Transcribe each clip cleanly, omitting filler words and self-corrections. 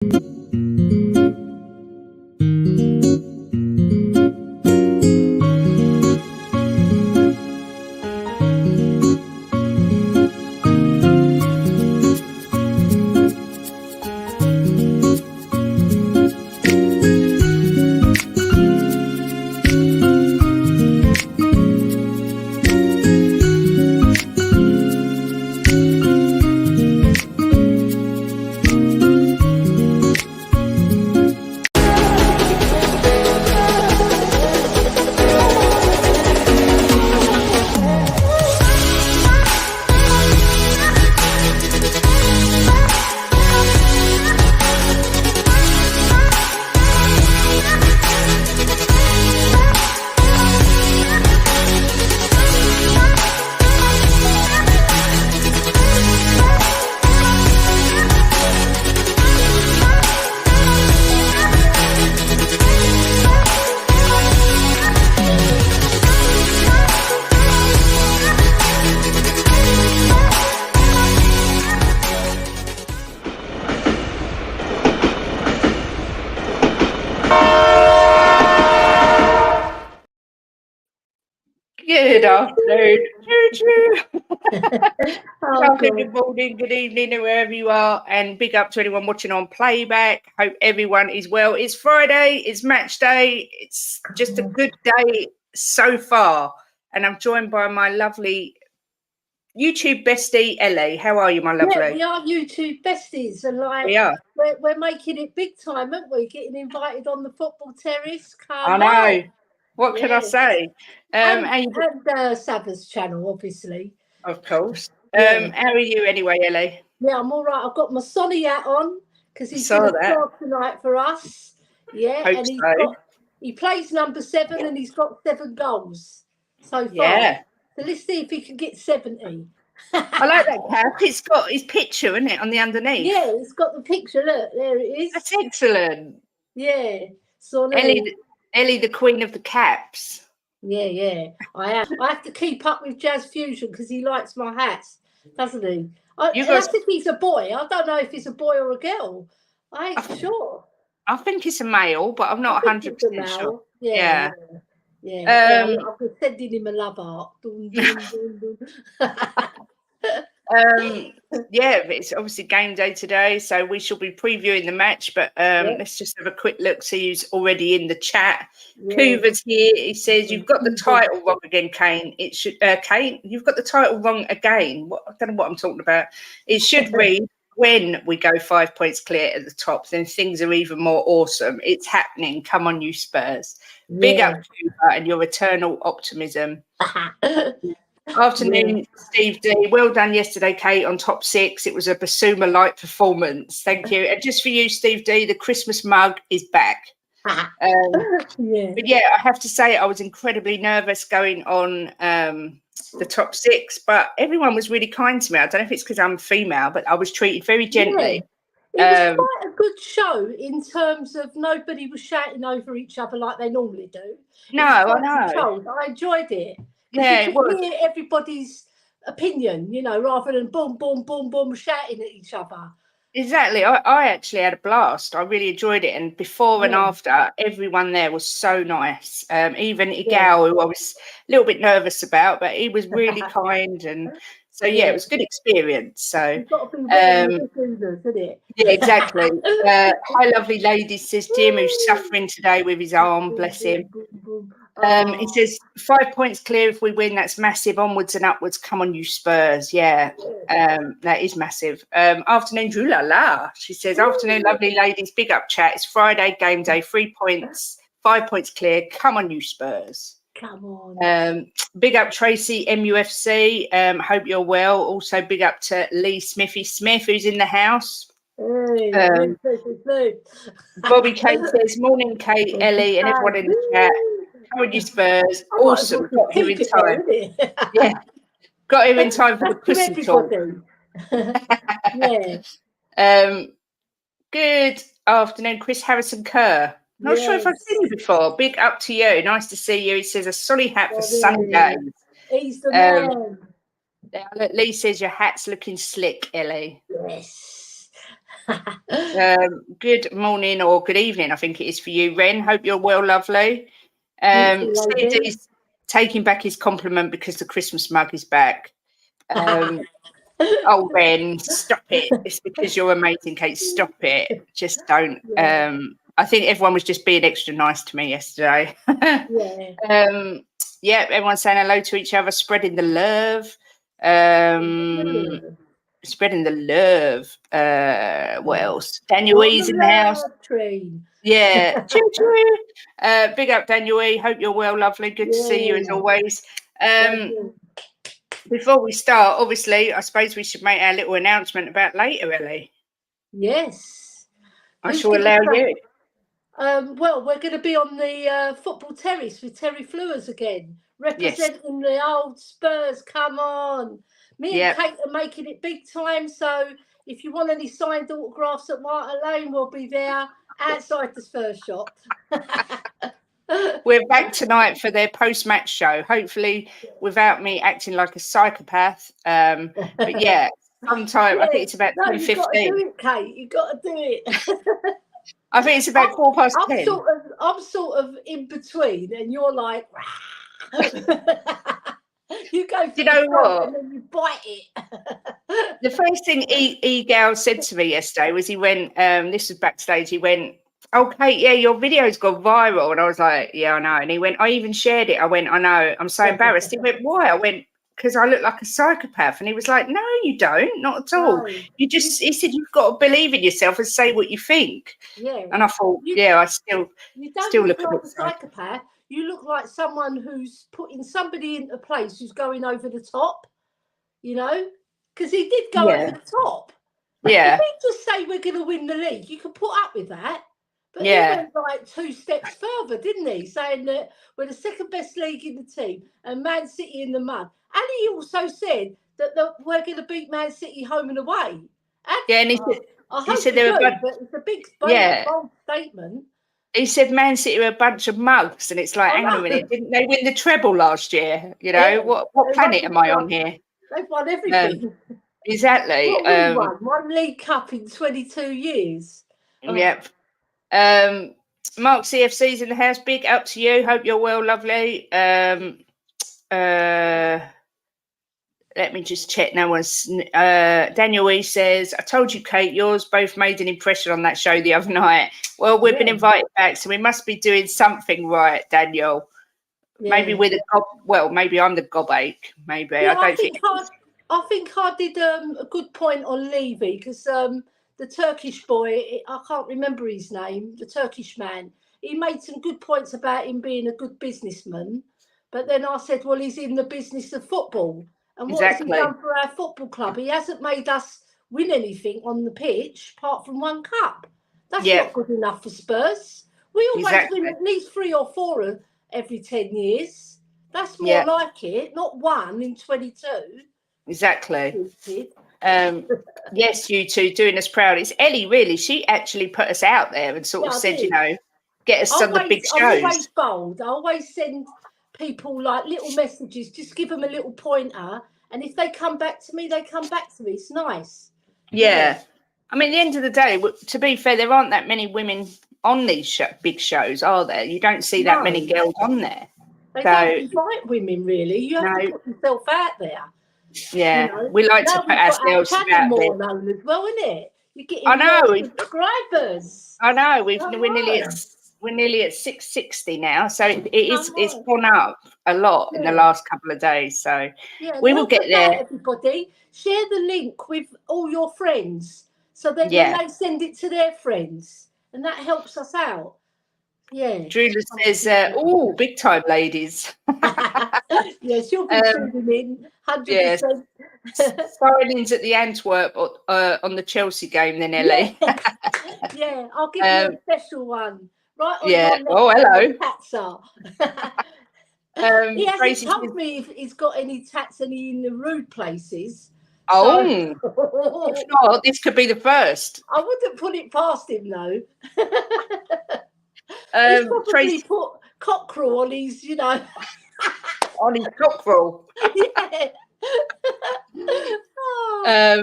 Good afternoon. Oh, Good morning, good evening, wherever you are, and big up to anyone watching on playback. Hope everyone is well. It's Friday, it's match day. It's just a good day so far. And I'm joined by my lovely YouTube bestie, Ellie. How are you, my lovely? Yeah, we are YouTube besties, and We are. we're making it big time, aren't we? Getting invited on the football terrace. I know. What can I say? And Savva's channel, obviously. Of course. How are you anyway, Ellie? Yeah, I'm all right. I've got my Sonny hat on because he's going to start tonight for us. Yeah, Hope and he plays number 7 and he's got 7 goals so far. Yeah. So let's see if he can get 70. I like that cap. It's got his picture, isn't it, on the underneath? Yeah, it's got the picture. Look, there it is. That's excellent. Yeah. Sonny. Ellie, the queen of the caps. Yeah. I have to keep up with Jazz Fusion because he likes my hats, doesn't he? I think he's a boy. I don't know if he's a boy or a girl. I ain't sure. I think it's a male, but I'm not 100% sure. Yeah. I've been sending him a love heart. It's obviously game day today, so we shall be previewing the match, but let's just have a quick look, see who's already in the chat. Coover's here. He says, you've got the title wrong again, Kane. It should Kane, you've got the title wrong again. I don't know what I'm talking about. It should read, when we go 5 points clear at the top, then things are even more awesome. It's happening. Come on, you Spurs. Big up Coover and your eternal optimism. Afternoon, Steve D. Well done yesterday, Kate, on top 6. It was a Basuma-like performance. Thank you. And just for you, Steve D, the Christmas mug is back. But I have to say I was incredibly nervous going on the top 6, but everyone was really kind to me. I don't know if it's because I'm female, but I was treated very gently. It was quite a good show in terms of nobody was shouting over each other like they normally do. No, I know. Controlled. I enjoyed it. Yeah, you could hear everybody's opinion, rather than boom, boom, boom, boom, shouting at each other. Exactly. I actually had a blast. I really enjoyed it. And before and after, everyone there was so nice. Even Igal, who I was a little bit nervous about, but he was really kind. And so, it was a good experience. So, you've got to be isn't it? Yeah, exactly. Hi, lovely ladies, says Jim, who's suffering today with his arm. Bless him. He says 5 points clear if we win. That's massive. Onwards and upwards. Come on, you Spurs. Yeah, that is massive. Afternoon, Drew la la. She says, afternoon, lovely ladies. Big up chat. It's Friday, game day. 3 points, 5 points clear. Come on, you Spurs. Come on. Big up Tracy MUFC. Hope you're well. Also, big up to Lee Smithy Smith, who's in the house. Bobby Kate says, morning, Kate, Ellie, and everyone in the chat. How are you, Spurs? Awesome. Got here in time. Got here in time for the pussy talk. Good afternoon, Chris Harrison Kerr. Not sure if I've seen you before. Big up to you. Nice to see you. He says a solid hat for Sunday. He's the man. Lee says your hat's looking slick, Ellie. Yes. Good morning or good evening, I think it is for you, Ren. Hope you're well, lovely. Steedy's taking back his compliment because the Christmas mug is back. Oh, Ren, stop it. It's because you're amazing, Kate. Stop it. Just don't. Yeah. I think everyone was just being extra nice to me yesterday. Yeah, everyone's saying hello to each other, spreading the love. Spreading the love. What else? Daniel E's in the house. Train. Yeah. Choo choo. Big up, Daniel E. Hope you're well, lovely. Good to see you as always. Before we start, obviously, I suppose we should make our little announcement about later, Ellie. Yes. I shall allow you. Well, we're going to be on the football terrace with Terry Flewers again, representing the old Spurs. Come on. Me and Kate are making it big time. So if you want any signed autographs at Martin Lane, we'll be there outside the Spurs shop. We're back tonight for their post-match show, hopefully without me acting like a psychopath. But yeah, sometime, I think it's about 10:15. You've got to do it, Kate. You've got to do it. I think it's about 10:15. I'm sort of in between, and you're like, you go for what? And then you bite it. The first thing E-Gal said to me yesterday was he went, this was backstage, he went, "Oh, Kate, yeah, your video's gone viral." And I was like, "Yeah, I know." And he went, "I even shared it." I went, "I know, I'm so embarrassed." He went, "Why?" I went, "Because I look like a psychopath." And he was like, "No, you don't, not at all. He said, you've got to believe in yourself and say what you think." Yeah. And I thought, I still look like a psychopath. You look like someone who's putting somebody into place who's going over the top, you know, because he did go over the top. Yeah. If he just say we're going to win the league, you can put up with that. But he went like 2 steps further, didn't he? Saying that we're the second best league in the team and Man City in the mud. And he also said that we're going to beat Man City home and away. And he said they were but it's a big, bold statement. He said Man City are a bunch of mugs, and it's like, hang on a minute, didn't they win the treble last year? You know, what planet am I on here? They've won everything. Exactly. One League Cup in 22 years. Yep. Mark CFC's in the house. Big up to you. Hope you're well, lovely. Let me just check. No one's. Daniel E says, "I told you, Kate, yours both made an impression on that show the other night." Well, we've been invited back, so we must be doing something right, Daniel. Yeah. Maybe we're maybe I'm the gobache. Maybe I don't think. I think I did a good point on Levy because the Turkish boy, I can't remember his name, the Turkish man. He made some good points about him being a good businessman, but then I said, well, he's in the business of football. And what has he done for our football club? He hasn't made us win anything on the pitch apart from 1 cup. That's not good enough for Spurs. We always win at least 3 or 4 every 10 years. That's more like it, not 1 in 22. Exactly. Yes, you two doing us proud. It's Ellie, really. She actually put us out there and sort of said, you know, get us on the big shows. I'm always bold. I always send people like little messages, just give them a little pointer, and if they come back to me, they come back to me. It's nice. Yeah. I mean, at the end of the day, to be fair, there aren't that many women on these big shows, are there? You don't see that many girls on there. They don't invite women, really. You have to put yourself out there. Yeah, you know? We like to put ourselves out there. More known as well, isn't it? You're getting subscribers. I know. We're nearly at 660 now, so it's gone up a lot in the last couple of days. So we will get there. Everybody, share the link with all your friends, so then when they send it to their friends, and that helps us out. Yeah. Drula says, "Oh, big time, ladies." Yes, you'll be tuning in 100%. Signings at the Antwerp on the Chelsea game, then Ellie. Yeah, I'll give you a special one. Right on hello. Tats are. He hasn't told me if he's got any tats in the rude places. If not, this could be the first. I wouldn't put it past him though. He's probably put cockerel on his, on his cockerel. Yeah.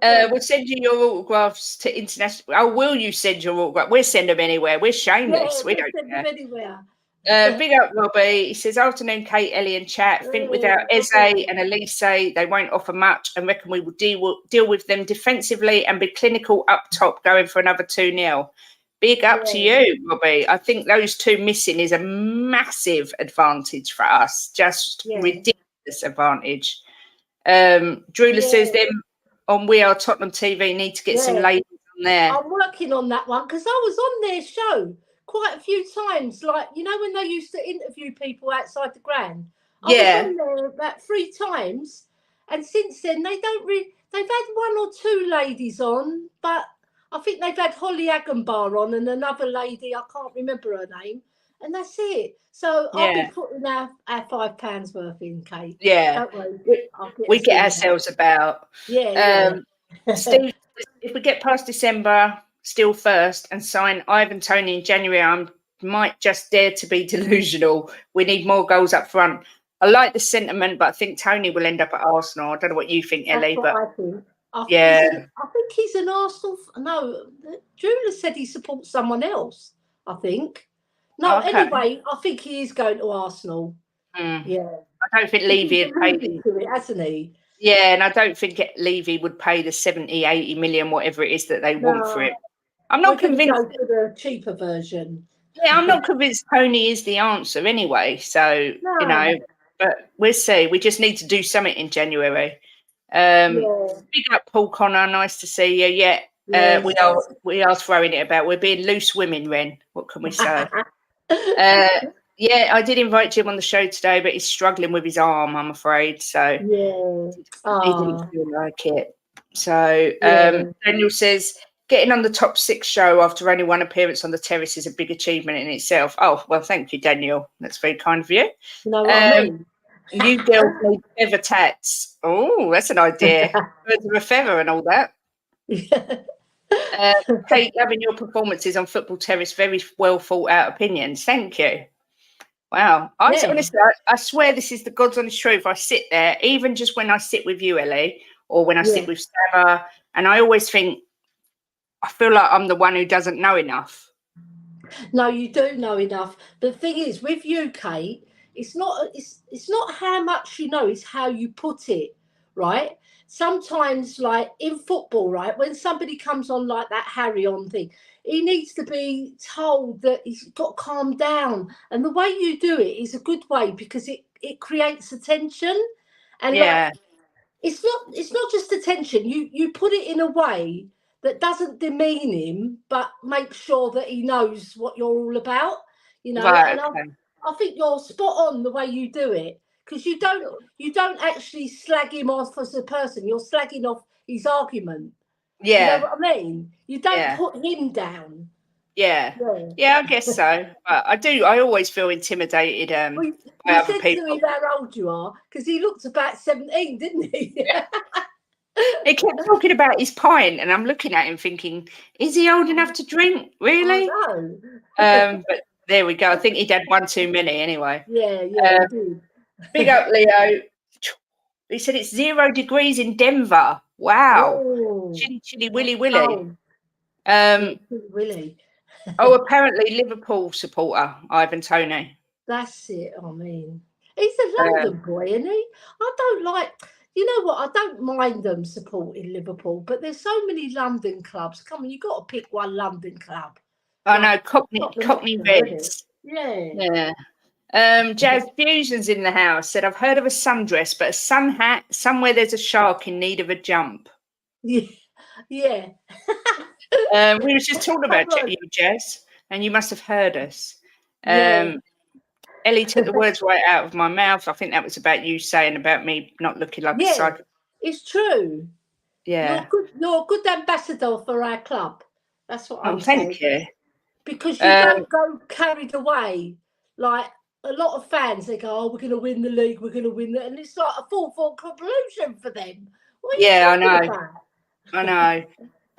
Okay. We'll send you your autographs to international. Oh, will you send your autograph? We'll send them anywhere. We're shameless. Yeah, We we'll don't send care. them anywhere. Big up, Robbie. He says, afternoon, Kate, Ellie, and chat. Think without Eze and Elise, they won't offer much and reckon we will deal with them defensively and be clinical up top, going for another 2-0. Big up to you, Robbie. I think those two missing is a massive advantage for us. Just ridiculous advantage. Drula says them on We Are Tottenham TV need to get some ladies on there. I'm working on that one because I was on their show quite a few times. Like, you know, when they used to interview people outside the ground, I was on there about 3 times. And since then, they've had 1 or 2 ladies on, but I think they've had Holly Agenbar on and another lady, I can't remember her name. And that's it. So I'll be putting our £5 worth in, Kate. Yeah. Don't worry. We get ourselves about. Steve, if we get past December, still first, and sign Ivan Toney in January, I might just dare to be delusional. We need more goals up front. I like the sentiment, but I think Toney will end up at Arsenal. I don't know what you think, Ellie. That's what I think. I think he's an Arsenal. No, Drula said he supports someone else. I think. No, anyway, I think he is going to Arsenal. Yeah, I don't think Levy had paid it, hasn't he? Yeah, and I don't think Levy would pay the 70, 80 million, whatever it is that they want for it. I'm not convinced. Go for the cheaper version. Yeah, I'm not convinced Tony is the answer anyway. So, you know, but we'll see. We just need to do something in January. Big up, Paul Connor. Nice to see you. Yeah, we are throwing it about. We're being loose women, Ren. What can we say? Yeah, I did invite Jim on the show today, but he's struggling with his arm, I'm afraid. So he didn't feel like it. So Daniel says, getting on the top 6 show after only 1 appearance on the Terrace is a big achievement in itself. Oh, well, thank you, Daniel. That's very kind of you. You know what I mean? You girls need feather tats. Oh, that's an idea. Birds of a feather and all that. Kate, loving your performances on Football Terrace. Very well thought out opinions. Thank you. Wow. Honestly, I swear this is the God's honest truth. I sit there, even just when I sit with you, Ellie, or when I sit with Sarah, and I always think, I feel like I'm the one who doesn't know enough. No, you do know enough. But the thing is, with you, Kate, it's not how much you know, it's how you put it, right? Sometimes, like in football, right, when somebody comes on like that Harry on thing, he needs to be told that he's got to calm down. And the way you do it is a good way because it creates attention. And like, it's not just attention. You put it in a way that doesn't demean him, but make sure that he knows what you're all about, you know. Right, and I think you're spot on the way you do it, because you don't actually slag him off as a person. You're slagging off his argument. You know what I mean? You don't put him down. Yeah, I guess so. I always feel intimidated by other people. You said to him how old you are, because he looked about 17, didn't he? He kept talking about his pint, and I'm looking at him thinking, is he old enough to drink? Really? No. But there we go. I think he'd had 1 too many anyway. Yeah. Big up, Leo. He said it's 0 degrees in Denver. Wow. Chilly, willy. Willy. Apparently Liverpool supporter, Ivan Toney. That's it. I mean, he's a London boy, isn't he? I don't like. You know what? I don't mind them supporting Liverpool, but there's so many London clubs. Come on, you've got to pick one London club. I know, Cockney Reds. Yeah. Jazz Fusion's in the house. Said, I've heard of a sundress, but a sun hat, somewhere there's a shark in need of a jump. Yeah. We were just talking about you, Jazz, and you must have heard us. Ellie took the words right out of my mouth. I think that was about you saying about me not looking like a psycho. It's true. Yeah. You're a good ambassador for our club. That's what I'm saying. Thank you. Because you don't go carried away. Like a lot of fans, they go, oh, we're going to win the league, we're going to win and it's like a full conclusion for them. I know.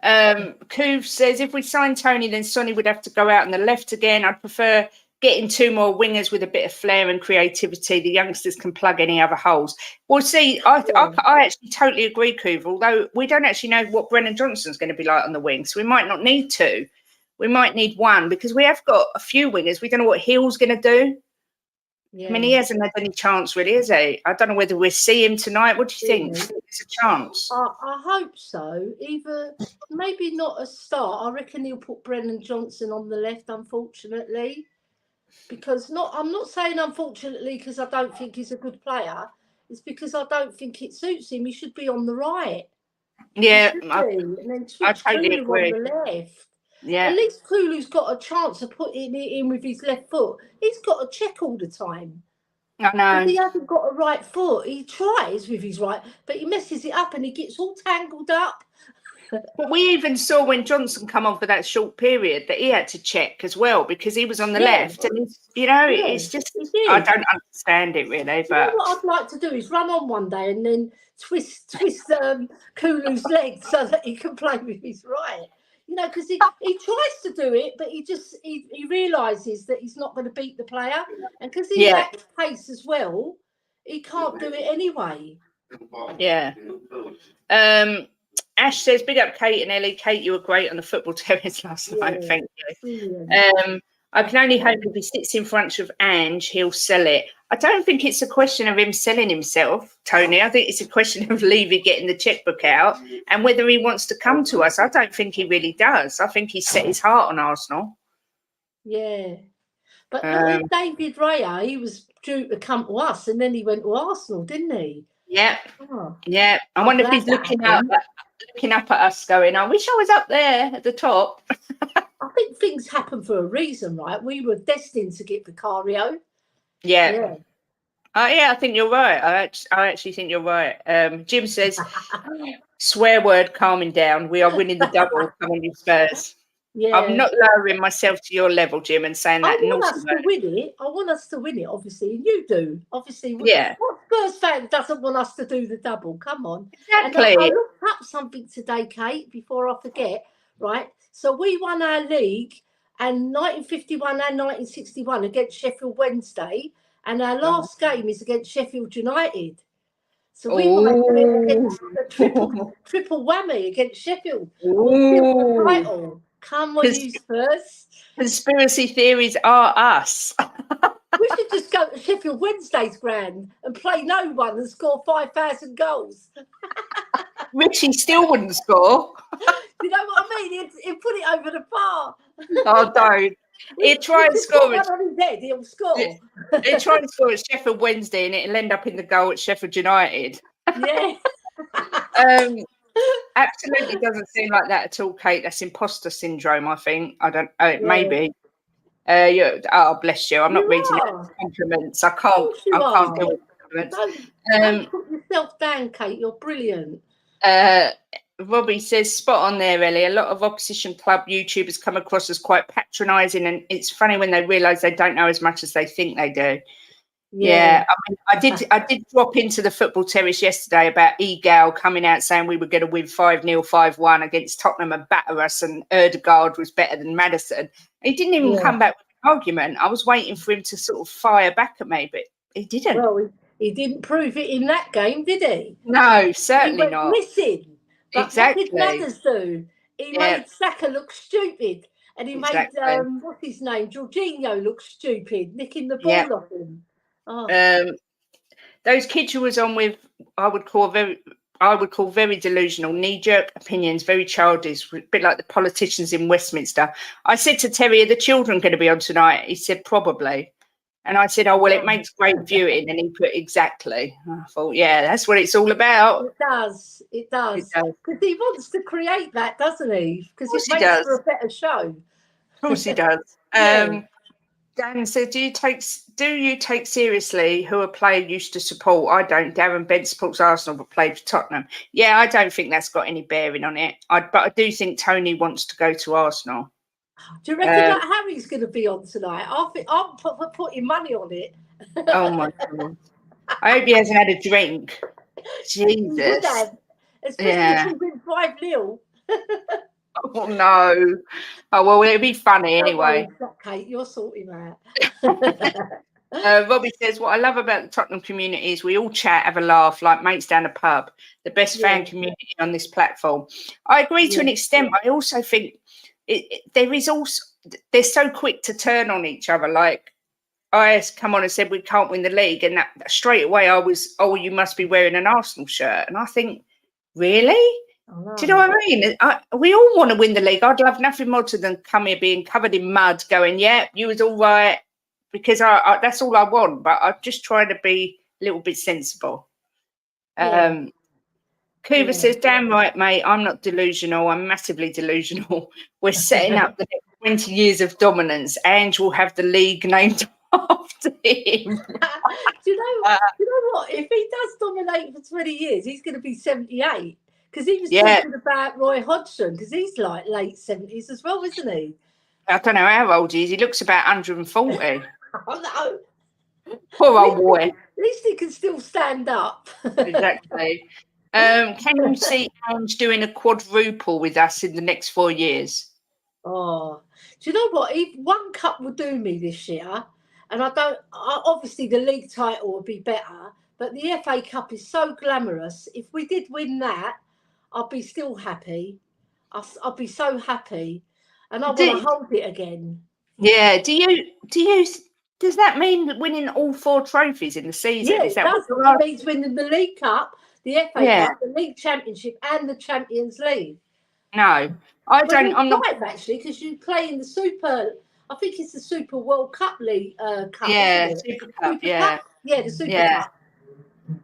Coov says, if we sign Toney, then Sonny would have to go out on the left again. I'd prefer getting 2 more wingers with a bit of flair and creativity, the youngsters can plug any other holes. Well, see, I actually totally agree, Coover, although we don't actually know what Brennan Johnson's going to be like on the wing, so we might not need 2. We might need 1 because we have got a few wingers. We don't know what Hill's going to do. Yeah. I mean, he hasn't had any chance, really, has he? I don't know whether we'll see him tonight. What do you think? There's a chance. I hope so. Either maybe not a start. I reckon he'll put Brennan Johnson on the left, unfortunately. Because I'm not saying unfortunately because I don't think he's a good player. It's because I don't think it suits him. He should be on the right. Yeah, and then switch totally Kulu on the left. Yeah, at least Kulu's got a chance of putting it in with his left foot. He's got to check all the time. I know. He hasn't got a right foot. He tries with his right, but he messes it up and he gets all tangled up. But we even saw when Johnson come on for that short period that he had to check as well because he was on the left. And, it's just, I don't understand it really. But what I'd like to do is run on one day and then twist Kulu's leg so that he can play with his right. Because he tries to do it, but he realises that he's not going to beat the player. And because he lacks pace as well, he can't do it anyway. Yeah. Ash says, big up Kate and Ellie. Kate, you were great on the football terrace last night. Thank you. I can only hope if he sits in front of Ange, he'll sell it. I don't think it's a question of him selling himself, Tony. I think it's a question of Levy getting the checkbook out and whether he wants to come to us. I don't think he really does. I think he's set his heart on Arsenal. Yeah. But David Raya, he was due to come to us and then he went to Arsenal, didn't he? Yeah. Yeah. I wonder if he's looking up at us going, I wish I was up there at the top. I think things happen for a reason, right? We were destined to get Vicario. Yeah. I think you're right. I actually think you're right. Jim says, swear word, calming down. We are winning the double. Come on, you Spurs. Yeah. I'm not lowering myself to your level, Jim, and saying that. I want us to win it, obviously. And you do. Obviously. Yeah. What Spurs fan doesn't want us to do the double? Come on. Exactly. And I looked up something today, Kate, before I forget, right? So we won our league and 1951 and 1961 against Sheffield Wednesday. And our last game is against Sheffield United. So we might do it against a triple whammy against Sheffield. We'll title. Come on, you Spurs. Conspiracy theories are us. We should just go to Sheffield Wednesday's ground and play no one and score 5,000 goals. Richie still wouldn't score. You know what I mean? He'd put it over the bar. Oh, don't. He'd try and score. On his head, he'll score. He'd try and score at Sheffield Wednesday and it'll end up in the goal at Sheffield United. Yeah. Absolutely doesn't seem like that at all, Kate. That's imposter syndrome, I think. I don't know. Maybe. Oh, bless you. I'm not reading compliments. I can't do it. Don't put yourself down, Kate. You're brilliant. Robbie says, spot on there, Ellie. A lot of opposition club YouTubers come across as quite patronising, and it's funny when they realise they don't know as much as they think they do. Yeah. I mean, I did drop into the football terrace yesterday about Egal coming out saying we were going to win 5-0, 5-1 against Tottenham and batter us, and Erdegaard was better than Maddison. He didn't even come back with an argument. I was waiting for him to sort of fire back at me, but he didn't. Well, he didn't prove it in that game, did he? No, certainly he went missing. But exactly. What did Madders do? He made Saka look stupid, and he made what's his name, Jorginho, look stupid, nicking the ball off him. Oh. Those kids who was on with, I would call very delusional, knee-jerk opinions, very childish, a bit like the politicians in Westminster. I said to Terry, are the children going to be on tonight? He said, probably. And I said, oh, well, it makes great viewing. And he put, exactly. I thought, yeah, that's what it's all about. It does. Because he wants to create that, doesn't he? Because it makes for a better show. Of course he does. Dan said, do you take seriously who a player used to support? I don't. Darren Bent supports Arsenal but played for Tottenham. Yeah, I don't think that's got any bearing on it. But I do think Tony wants to go to Arsenal. Do you reckon that Harry's going to be on tonight? I'm putting money on it. Oh, my God. I hope he hasn't had a drink. Jesus. Especially if we win 5-0. Oh no! Oh well, it'll be funny anyway. Don't worry, Kate, you're sorting that. Robbie says, what I love about the Tottenham community is we all chat, have a laugh, like mates down a pub. The best fan community on this platform. I agree to an extent, but I also think they're so quick to turn on each other. Like I come on and said we can't win the league, and that straight away I was, oh, you must be wearing an Arsenal shirt, and I think, really? Do you know what I mean? We all want to win the league. I'd love nothing more than come here being covered in mud, going, yeah, you was all right. Because that's all I want, but I'm just trying to be a little bit sensible. Kuva says, damn right, mate, I'm not delusional. I'm massively delusional. We're setting up the next 20 years of dominance. Ange will have the league named after him. Do you know what? If he does dominate for 20 years, he's going to be 78. Because he was talking about Roy Hodgson, because he's like late 70s as well, isn't he? I don't know how old he is. He looks about 140. Oh, no. Poor old boy. At least he can still stand up. Exactly. Can you see Ange doing a quadruple with us in the next 4 years? Oh, do you know what? One cup will do me this year. And obviously the league title would be better, but the FA Cup is so glamorous. If we did win that, I'd be still happy. I'd be so happy. And I want to hold it again. Yeah. Does that mean winning all 4 trophies in the season? Yeah, it means winning the League Cup, the FA Cup, the League Championship, and the Champions League. No, I don't. I'm not actually, because you play in the Super. I think it's the Super World Cup League Cup. Yeah, Super Cup. Yeah, the Super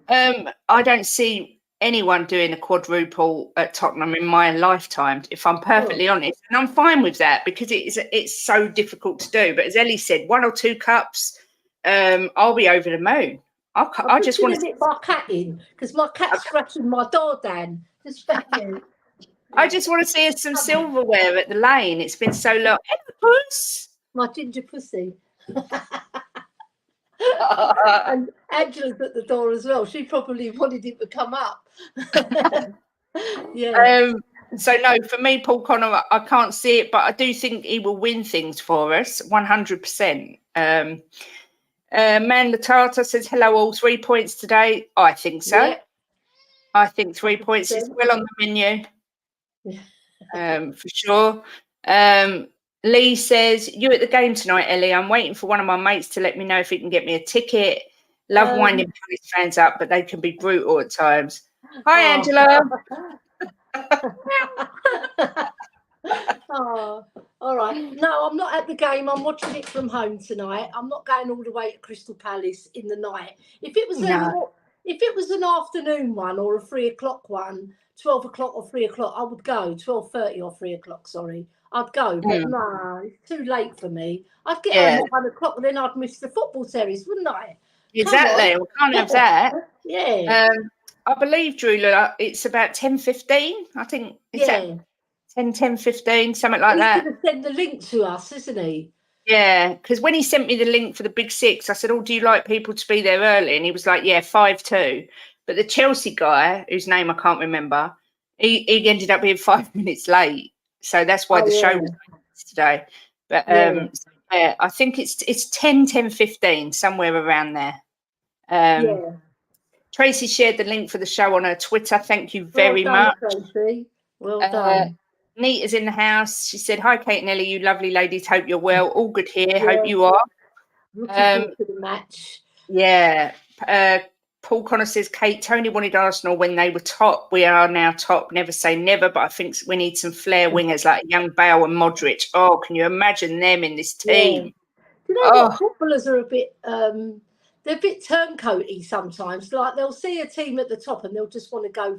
Cup. I don't see anyone doing a quadruple at Tottenham in my lifetime, if I'm perfectly honest, and I'm fine with that because it's so difficult to do. But as Ellie said, 1 or 2 cups, I'll be over the moon. I just want to get my cat in because my cat's scratching my door down. Just thank you. I just want to see some silverware at the lane. It's been so long. Hey, puss. My ginger pussy. And Angela's at the door as well. She probably wanted him to come up. So no, for me, Paul Connor, I can't see it, but I do think he will win things for us 100%. Man Latata says, hello all, 3 points today. I think so. Yeah. I think 3 points is well on the menu. For sure. Lee says, you at the game tonight, Ellie? I'm waiting for one of my mates to let me know if he can get me a ticket. Love winding Palace fans up, but they can be brutal at times. Hi, Angela. All right. No, I'm not at the game. I'm watching it from home tonight. I'm not going all the way to Crystal Palace in the night. If it was an afternoon one or a 3 o'clock one, 12 o'clock or 3 o'clock, I would go. 12:30 or 3 o'clock, sorry. I'd go, but no, it's too late for me. I'd get home at 1 o'clock and then I'd miss the football series, wouldn't I? Exactly. We can't have that. Yeah. I believe, Drew, it's about 10:15. I think it's 10:15, something like that. He's going to send the link to us, isn't he? Yeah, because when he sent me the link for the Big Six, I said, oh, do you like people to be there early? And he was like, yeah, 5-2. But the Chelsea guy, whose name I can't remember, he ended up being 5 minutes late. So that's why the show was today. But I think it's 10:15, somewhere around there. Tracy shared the link for the show on her Twitter. Thank you very much. Tracy. Well done. Nita's in the house. She said, hi, Kate and Ellie, you lovely ladies. Hope you're well. All good here. Hope you are. Looking forward to the match. Yeah. Paul Connor says, Kate, Tony wanted Arsenal when they were top. We are now top. Never say never, but I think we need some flair wingers like young Bale and Modric. Oh, can you imagine them in this team? Do you know what? Footballers are a bit, they're a bit turncoaty sometimes. Like they'll see a team at the top and they'll just want to go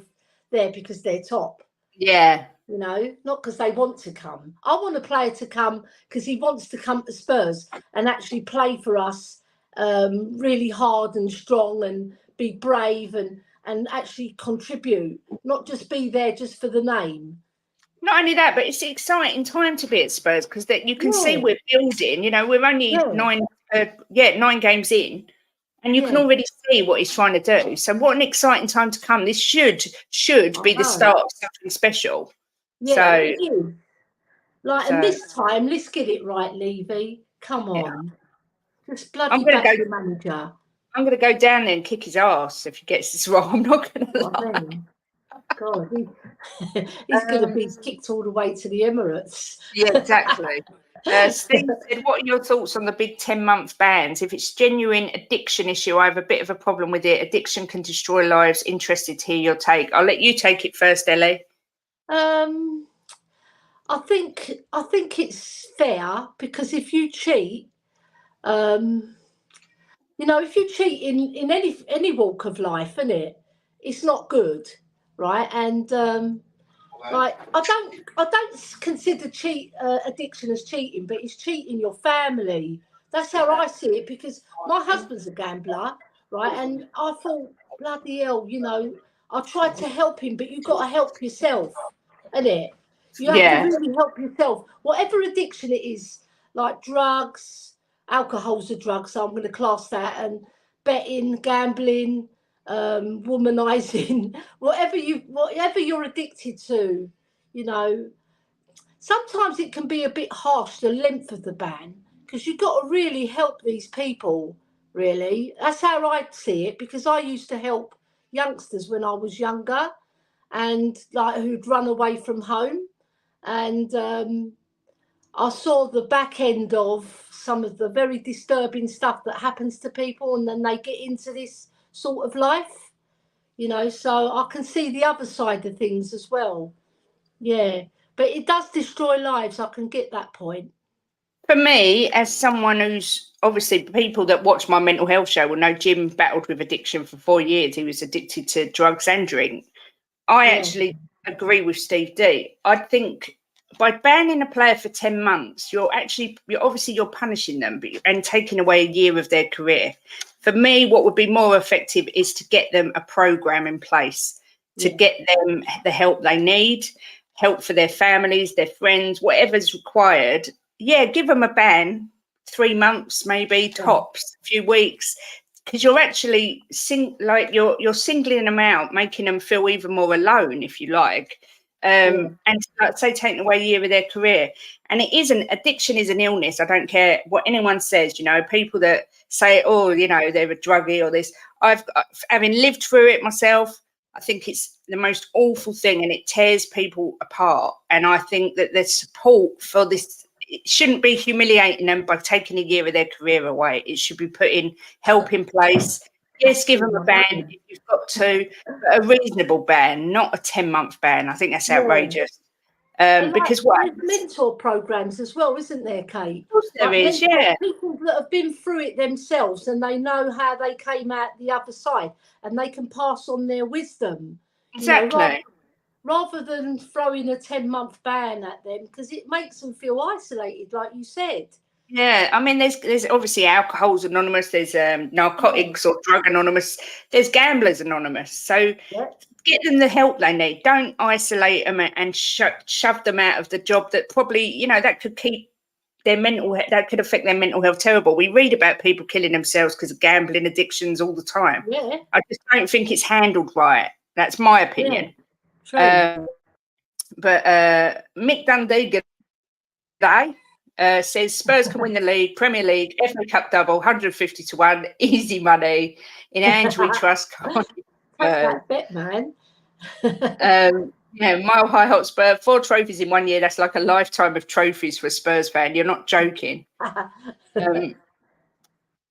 there because they're top. Yeah. You know, not because they want to come. I want a player to come because he wants to come to Spurs and actually play for us really hard and strong and be brave and actually contribute, not just be there just for the name. Not only that, but it's an exciting time to be at Spurs because that you can see we're building. You know, we're only 9 games in, and you can already see what he's trying to do. So, what an exciting time to come! This should be the start of something special. Yeah, it is. Like, and this time, let's get it right, Levy. Come on. Just bloody back your manager. I'm going to go down there and kick his ass if he gets this wrong. I'm not going to lie. I mean, God, he's going to be kicked all the way to the Emirates. Yeah, exactly. Steve said, what are your thoughts on the big 10-month bans? If it's genuine addiction issue, I have a bit of a problem with it. Addiction can destroy lives. Interested to hear your take. I'll let you take it first, Ellie. I think it's fair, because if you cheat, if you cheat in any walk of life, it's not good, right? And like, I don't consider addiction as cheating, but it's cheating your family. That's how I see it, because my husband's a gambler, right? And I thought, bloody hell, I tried to help him, but you've got to help yourself, innit? You have to really help yourself. Whatever addiction it is, like drugs, alcohol's a drug, so I'm going to class that, and betting, gambling, womanizing, whatever you're addicted to, sometimes it can be a bit harsh, the length of the ban, because you've got to really help these people, really. That's how I see it, because I used to help youngsters when I was younger, and like, who'd run away from home, and I saw the back end of some of the very disturbing stuff that happens to people, and then they get into this sort of life, so I can see the other side of things as well. Yeah, but it does destroy lives. I can get that point. For me, as someone who's obviously, people that watch my mental health show will know Jim battled with addiction for 4 years. He was addicted to drugs and drink. I actually agree with Steve D. I think by banning a player for 10 months, you're punishing them and taking away a year of their career. For me, what would be more effective is to get them a program in place, to get them the help they need, help for their families, their friends, whatever's required. Yeah, give them a ban, 3 months, maybe tops, a few weeks, because you're actually you're singling them out, making them feel even more alone, if you like. And like say, taking away a year of their career. And addiction is an illness. I don't care what anyone says, people that say, oh, they're a druggie or this. Having lived through it myself, I think it's the most awful thing, and it tears people apart. And I think that the support for this, it shouldn't be humiliating them by taking a year of their career away. It should be putting help in place. Yes, give them a ban if you've got to, but a reasonable ban, not a 10-month ban. I think that's outrageous. Because there's mentor programs as well, isn't there, Kate? Of course there is, people that have been through it themselves, and they know how they came out the other side, and they can pass on their wisdom. Exactly. Rather than throwing a 10-month ban at them, because it makes them feel isolated, like you said. Yeah, I mean, there's obviously Alcohol's Anonymous, there's Narcotics or Drug Anonymous, there's Gamblers Anonymous. So get them the help they need. Don't isolate them and shove them out of the job that probably, that could keep that could affect their mental health terrible. We read about people killing themselves because of gambling addictions all the time. Yeah. I just don't think it's handled right. That's my opinion. Yeah, true. But Mick Dundee says Spurs can win the league, Premier League, FA Cup double, 150 to 1, easy money. In Ange we trust. Take that bet, man. Mile High Hotspur, 4 trophies in 1 year. That's like a lifetime of trophies for a Spurs fan. You're not joking.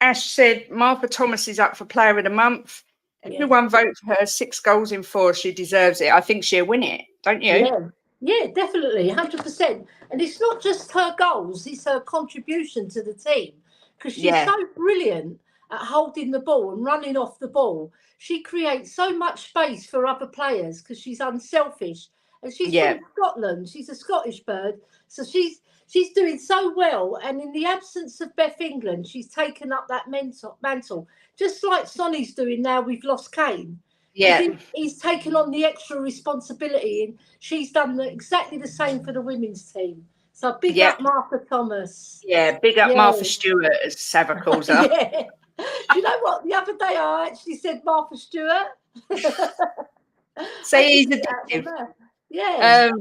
Ash said Martha Thomas is up for Player of the Month. Everyone vote for her. 6 goals in 4. She deserves it. I think she'll win it, don't you? Yeah, definitely, 100%. And it's not just her goals; it's her contribution to the team, because she's so brilliant at holding the ball and running off the ball. She creates so much space for other players because she's unselfish. And she's from Scotland. She's a Scottish bird, so she's doing so well. And in the absence of Beth England, she's taken up that mantle, just like Sonny's doing now. We've lost Kane. Yeah, he's taken on the extra responsibility, and she's done exactly the same for the women's team. So big up Martha Thomas. Yeah, big up Martha Stewart, as Sava calls her. Do you know what? The other day I actually said Martha Stewart. So he's addictive. Yeah.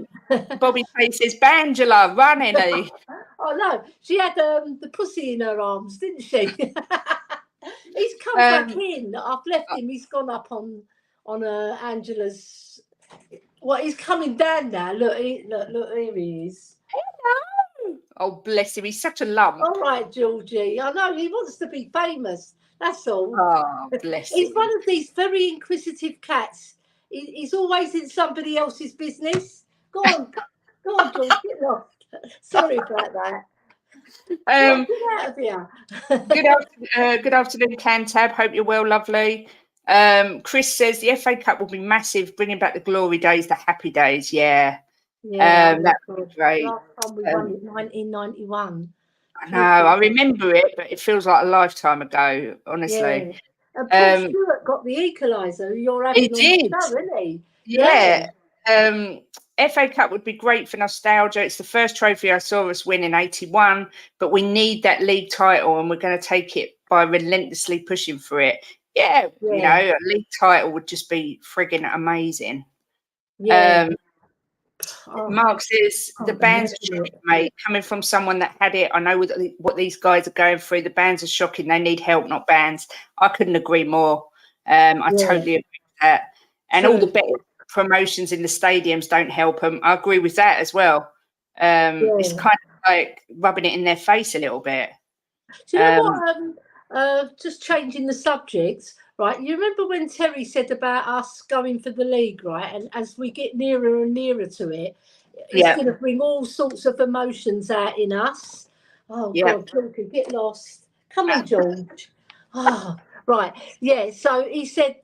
Bobby Pay says, Bangela, run, Ellie. Oh no, she had the pussy in her arms, didn't she? He's come back in. I've left him. He's gone up on Angela's. Well, he's coming down now. Look, look, here he is. Hello. Oh, bless him. He's such a lump. All right, Georgie. I know he wants to be famous. That's all. Oh, bless him. He's one of these very inquisitive cats. He's always in somebody else's business. Go on, George. Get lost. Sorry about that. Get out of here. Good afternoon, Cantab. Hope you're well, lovely. Chris says the FA Cup will be massive, bringing back the glory days, the happy days. Yeah, that would be great. Last time we won it, 1991. I know, I remember it, but it feels like a lifetime ago, honestly. Yeah. And Paul Stewart got the equaliser. You're having on the show, isn't he? Yeah. FA Cup would be great for nostalgia. It's the first trophy I saw us win in 81, but we need that league title and we're going to take it by relentlessly pushing for it. Yeah, you know, a league title would just be frigging amazing. Yeah. Mark says the bands are shocking, mate. Coming from someone that had it, I know what these guys are going through. The bands are shocking. They need help, not bands. I couldn't agree more. I totally agree with that. And all the better promotions in the stadiums don't help them. I agree with that as well. It's kind of like rubbing it in their face a little bit. Do you know what? Just changing the subject, right? You remember when Terry said about us going for the league, right? And as we get nearer and nearer to it, it's going to bring all sorts of emotions out in us. Oh, God, George, get lost. Come on, George. Right. Yeah. So he said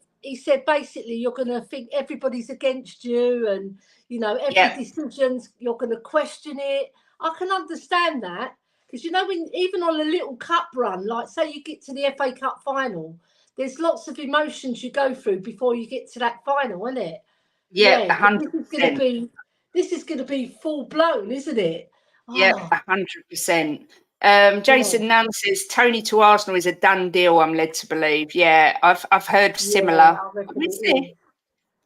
basically you're going to think everybody's against you and, you know, every decision, you're going to question it. I can understand that. Because, you know, when even on a little cup run, like say you get to the FA Cup final, there's lots of emotions you go through before you get to that final, isn't it? Yeah, 100%. This is going to be full blown, isn't it? Yeah, 100%. Jason Nunn says Tony to Arsenal is a done deal. I'm led to believe. Yeah, I've heard similar.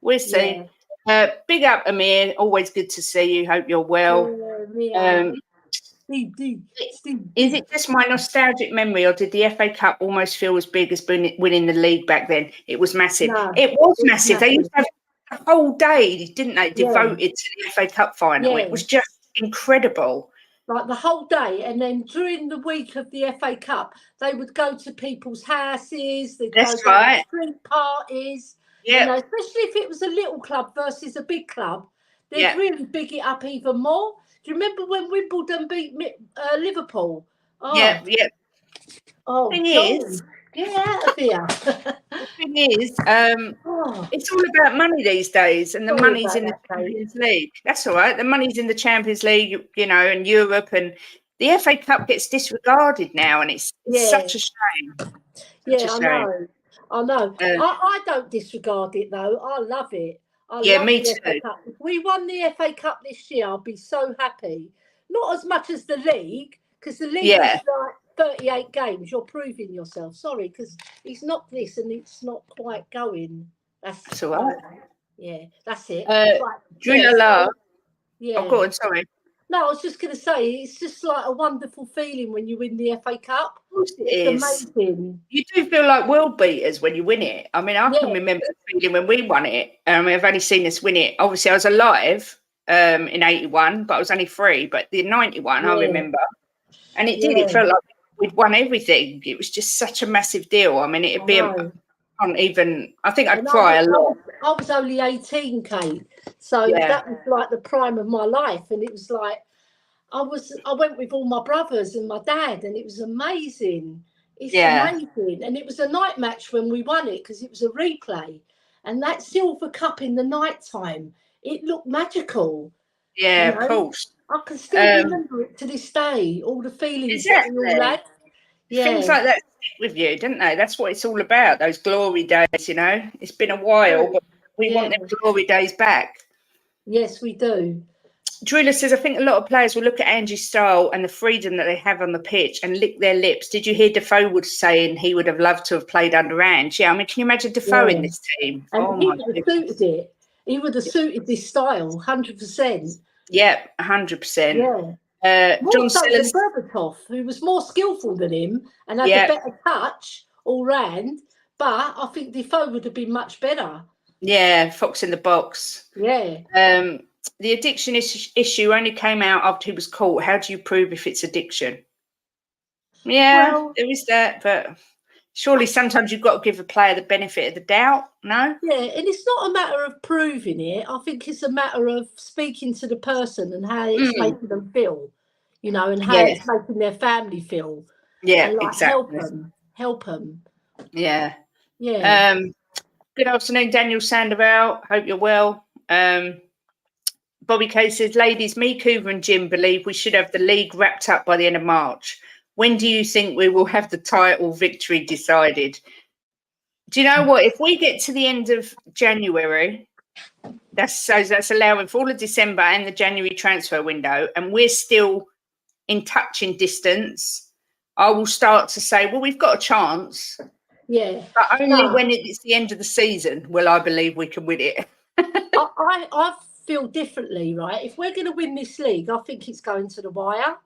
We'll see. Big up, Amir. Always good to see you. Hope you're well. Is it just my nostalgic memory, or did the FA Cup almost feel as big as winning the league back then? It was massive. No, it was massive. They used to have a whole day, didn't they, devoted to the FA Cup final. It was just incredible. Like the whole day, and then during the week of the FA Cup, they would go to people's houses. They'd go to street parties. Yeah, you know, especially if it was a little club versus a big club, they'd really big it up even more. Do you remember when Wimbledon beat Liverpool? Yeah. Oh, get out of here. The thing is, it's all about money these days, and the money's in the Champions League. That's all right. The money's in the Champions League, you know, and Europe, and the FA Cup gets disregarded now, and it's such a shame. I know. I don't disregard it though. I love it. I love me the too. FA Cup. If we won the FA Cup this year, I'll be so happy. Not as much as the league, because the league is like 38 games. You're proving yourself. Sorry, because it's not this and it's not quite going. That's all right. Yeah, that's it. Yeah. Oh, go on, sorry. No, I was just going to say, it's just like a wonderful feeling when you win the FA Cup. Of course it's amazing. You do feel like world beaters when you win it. I mean, I can remember the feeling when we won it. I've only seen us win it. Obviously, I was alive in 81, but I was only 3. But the 91, I remember. And it did. It felt like we'd won everything. It was just such a massive deal. I mean, it'd be I think I'd cry a lot. I was only 18, Kate. So that was like the prime of my life. And it was like, I went with all my brothers and my dad, and it was amazing. It's amazing. And it was a night match when we won it, because it was a replay. And that silver cup in the night time, it looked magical. Yeah, you know? Of course. I can still remember it to this day, all the feelings that we all had. Things like that stick with you, don't they? That's what it's all about, those glory days, you know. It's been a while, but we want them glory days back. Yes, we do. Driller says, I think a lot of players will look at Ange's style and the freedom that they have on the pitch and lick their lips. Did you hear Defoe would saying he would have loved to have played under Ange? Yeah, I mean, can you imagine Defoe in this team? And he would have suited it. He would have suited this style, 100%. Yeah, 100%. Yeah. More John so than Sellers. Berbatov, who was more skillful than him and had Yeah. a better touch all round. But I think Defoe would have been much better. Yeah, Fox in the Box. Yeah. The addiction issue only came out after he was caught. How do you prove if it's addiction? Yeah, Well, there is that, but surely sometimes you've got to give a player the benefit of the doubt, no? yeah, and it's not a matter of proving it. I think it's a matter of speaking to the person and how it's making them feel, you know, and how it's making their family feel. Yeah, And like exactly. help them. Yeah. Yeah. Good afternoon, Daniel Sandoval. Hope you're well. Bobby Kay says, ladies, me, Coover and Jim believe we should have the league wrapped up by the end of March. When do you think we will have the title victory decided? Do you know what? If we get to the end of January, that's allowing for all of December and the January transfer window, and we're still in touching distance, I will start to say, well, we've got a chance. Yeah. But only when it's the end of the season will I believe we can win it. I feel differently, right? If we're going to win this league, I think it's going to the wire,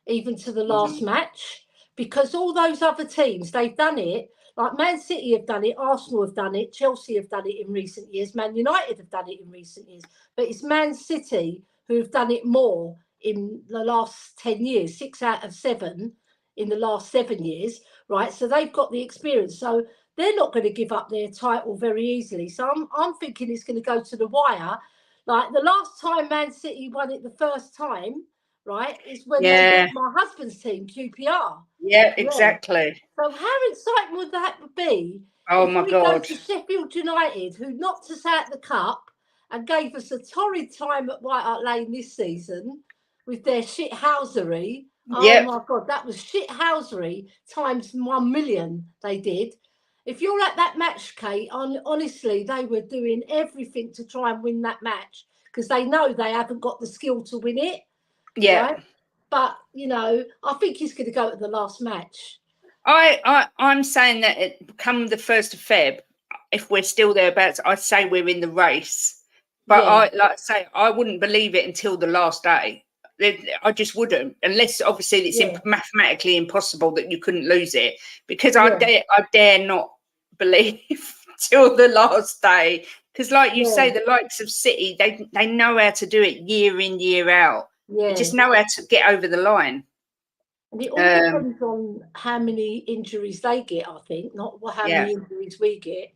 even to the last match, because all those other teams, they've done it. Like Man City have done it, Arsenal have done it, Chelsea have done it in recent years, Man United have done it in recent years. But it's Man City who have done it more in the last 10 years, 6 out of 7 in the last 7 years, right? So they've got the experience. So they're not going to give up their title very easily. So I'm thinking it's going to go to the wire. Like the last time Man City won it the first time, right, is when they beat my husband's team, QPR. Yeah, exactly. So how exciting would that be? Oh if my we God. go to Sheffield United, who knocked us out the cup and gave us a torrid time at White Hart Lane this season with their shithousery. Oh my God, that was shithousery times 1 million they did. If you're at that match, Kate, honestly, they were doing everything to try and win that match because they know they haven't got the skill to win it. Yeah. Right? But, you know, I think he's going to go to the last match. I'm saying that it come the 1st of Feb, if we're still thereabouts, I'd say we're in the race. But I wouldn't believe it until the last day. I just wouldn't, unless obviously it's mathematically impossible that you couldn't lose it. Because I dare not believe till the last day. Because, like you say, the likes of City, they know how to do it year in, year out. They just know how to get over the line. And it all depends on how many injuries they get, I think, not how many injuries we get.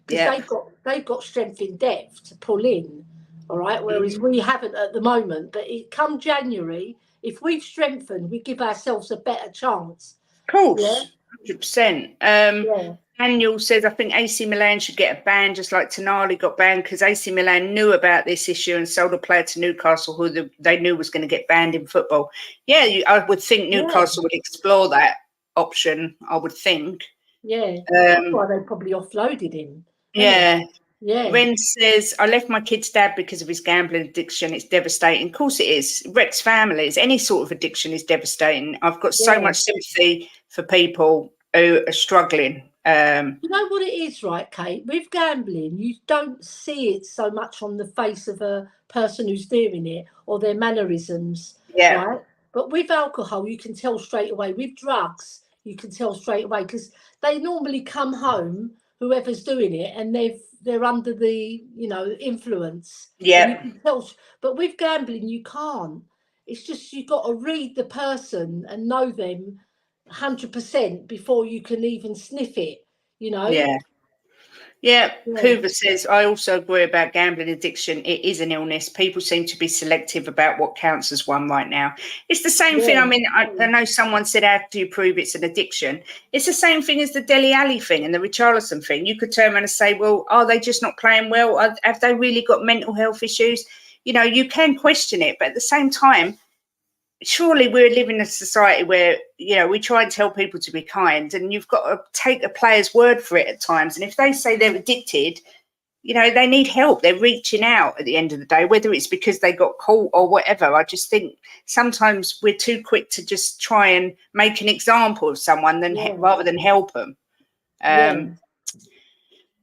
Because they've got strength in depth to pull in, all right, whereas we haven't at the moment. But come January, if we've strengthened, we give ourselves a better chance. Of course, 100%. Daniel says, I think AC Milan should get a ban, just like Tonali got banned, because AC Milan knew about this issue and sold a player to Newcastle who they knew was going to get banned in football. Yeah, I would think Newcastle would explore that option, I would think. Yeah, that's why they probably offloaded him. Yeah. Ren says, I left my kid's dad because of his gambling addiction. It's devastating. Of course it is. It wrecks families. Any sort of addiction is devastating. I've got so much sympathy for people who are struggling. You know what it is, right, Kate? With gambling, you don't see it so much on the face of a person who's doing it or their mannerisms, right? But with alcohol, you can tell straight away. With drugs, you can tell straight away because they normally come home, whoever's doing it, and they're under the influence. Yeah. You can tell, but with gambling, you can't. It's just you've got to read the person and know them 100% before you can even sniff it, Yeah. Coover says, I also agree about gambling addiction. It is an illness. People seem to be selective about what counts as one right now. It's the same thing. I mean, I know someone said, how do you prove it's an addiction? It's the same thing as the Dele Alli thing and the Richarlison thing. You could turn around and say, well, are they just not playing well? Have they really got mental health issues? You can question it, but at the same time, surely we're living in a society where, we try and tell people to be kind, and you've got to take a player's word for it at times. And if they say they're addicted, they need help. They're reaching out at the end of the day, whether it's because they got caught or whatever. I just think sometimes we're too quick to just try and make an example of someone rather than help them.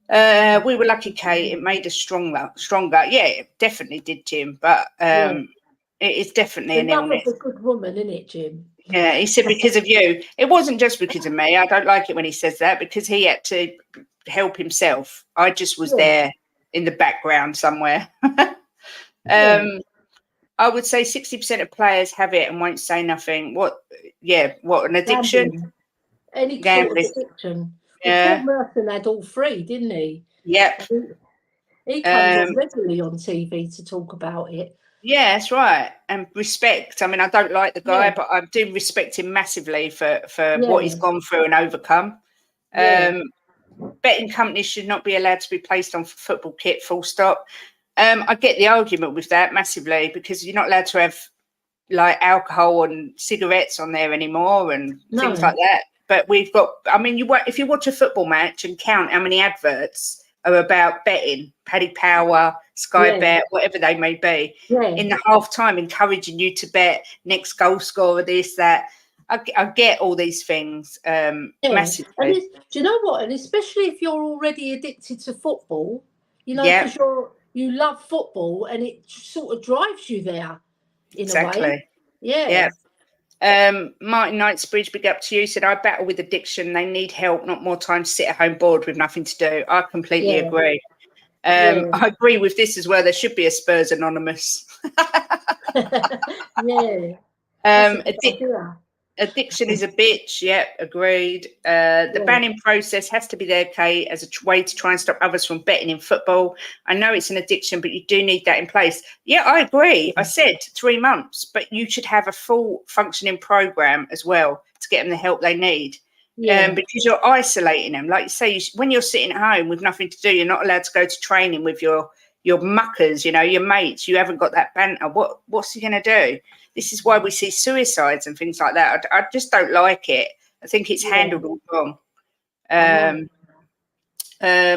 We were lucky, Kate. It made us stronger. Yeah, it definitely did, Jim. But it is definitely an illness. Love of a good woman, isn't it, Jim? Yeah, he said because of you. It wasn't just because of me. I don't like it when he says that because he had to help himself. I just was there in the background somewhere. I would say 60% of players have it and won't say nothing. What an addiction? Gambling. Any Gambling. sort of addiction. Yeah. Paul Merson had all three, didn't he? Yep. He comes on regularly on TV to talk about it. Yeah, that's right. And respect. I mean, I don't like the guy, but I do respect him massively for what he's gone through and overcome. Betting companies should not be allowed to be placed on football kit, full stop. I get the argument with that massively because you're not allowed to have like alcohol and cigarettes on there anymore and things like that. But we've got, I mean, if you watch a football match and count how many adverts are about betting, Paddy Power, Sky Bet, whatever they may be, in the half time encouraging you to bet next goal scorer, this, that. I get all these things massively. And do you know what? And especially if you're already addicted to football, you know, because you love football and it sort of drives you there in a way. Yeah. Martin Knightsbridge, big up to you, said, I battle with addiction. They need help, not more time to sit at home bored with nothing to do. I completely agree. I agree with this as well. There should be a Spurs Anonymous. Addiction is a bitch. Yep, agreed. The banning process has to be there, Kate, as a way to try and stop others from betting in football. I know it's an addiction, but you do need that in place. Yeah, I agree. I said 3 months, but you should have a full functioning program as well to get them the help they need. Because you're isolating them. Like you say, when you're sitting at home with nothing to do, you're not allowed to go to training with your muckers, you know, your mates. You haven't got that banter. What's he going to do? This is why we see suicides and things like that. I just don't like it. I think it's handled all wrong.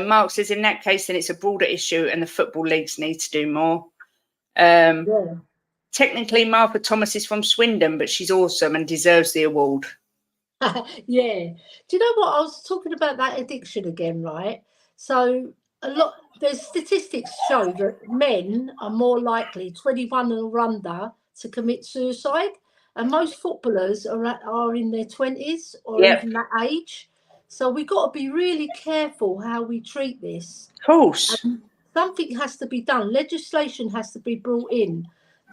Mark says, in that case, then it's a broader issue and the football leagues need to do more. Technically, Martha Thomas is from Swindon, but she's awesome and deserves the award. Do you know what? I was talking about that addiction again, right? So there's statistics show that men are more likely 21 and under to commit suicide, and most footballers are in their 20s or even that age. So we've got to be really careful how we treat this. Of course. Something has to be done. Legislation has to be brought in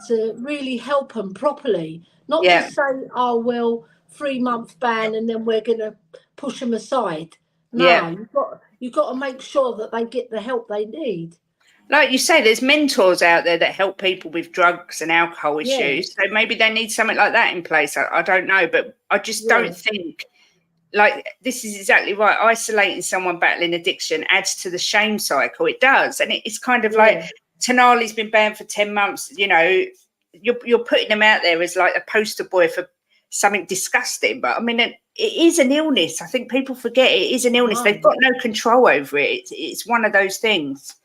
to really help them properly. Not just say, oh, well, 3-month ban and then we're going to push them aside. No, you've got to make sure that they get the help they need. Like you say, there's mentors out there that help people with drugs and alcohol issues. So maybe they need something like that in place. I don't know, but I just don't think, like, this is exactly right. Isolating someone battling addiction adds to the shame cycle. It does. And it's kind of like Tonali's been banned for 10 months. You know, you're putting them out there as like a poster boy for something disgusting. But I mean, it is an illness. I think people forget it is an illness. They've got no control over it. It's one of those things.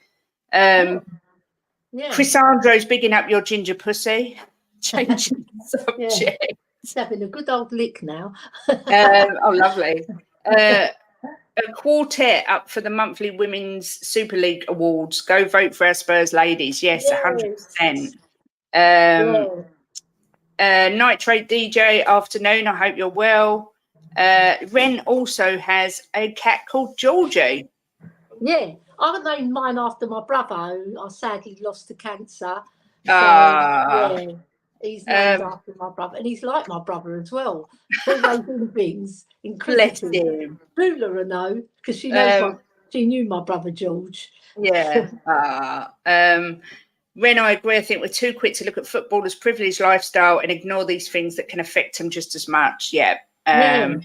Chris Andrews bigging up your ginger pussy. Changing the subject. He's having a good old lick now. Oh, lovely. A quartet up for the monthly Women's Super League Awards. Go vote for our Spurs ladies. Yes, 100%. Nitrate DJ, afternoon. I hope you're well. Ren also has a cat called Georgie. Yeah. I named mine after my brother, who I sadly lost to cancer. So, he's named after my brother, and he's like my brother as well. Always in things, inquisitive. Bula will know because she knows she knew my brother George. Yeah. Ren, I agree. I think we're too quick to look at footballers' privileged lifestyle and ignore these things that can affect them just as much. Because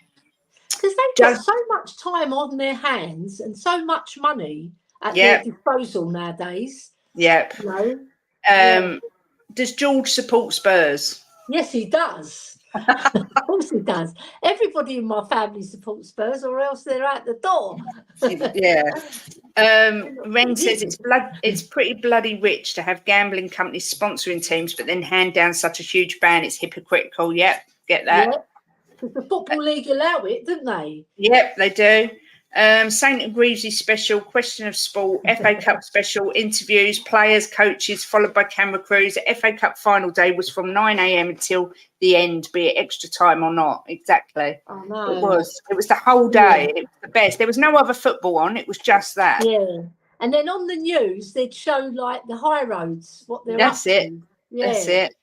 they've got so much time on their hands and so much money at their disposal nowadays. You know? Does George support Spurs? Yes, he does. Of course he does. Everybody in my family supports Spurs, or else they're out the door. Ren says it's pretty bloody rich to have gambling companies sponsoring teams, but then hand down such a huge ban. It's hypocritical. Yep, get that. Because the Football League allow it, don't they? Yep, they do. Saint and Greavesy special, question of sport, FA Cup special, interviews, players, coaches, followed by camera crews. The FA Cup final day was from 9 a.m. until the end, be it extra time or not. Exactly. Oh, no. It was the whole day. It was the best. There was no other football on. It was just that. Yeah. And then on the news, they'd show like the high roads, what they're That's up it. to. Yeah. That's it.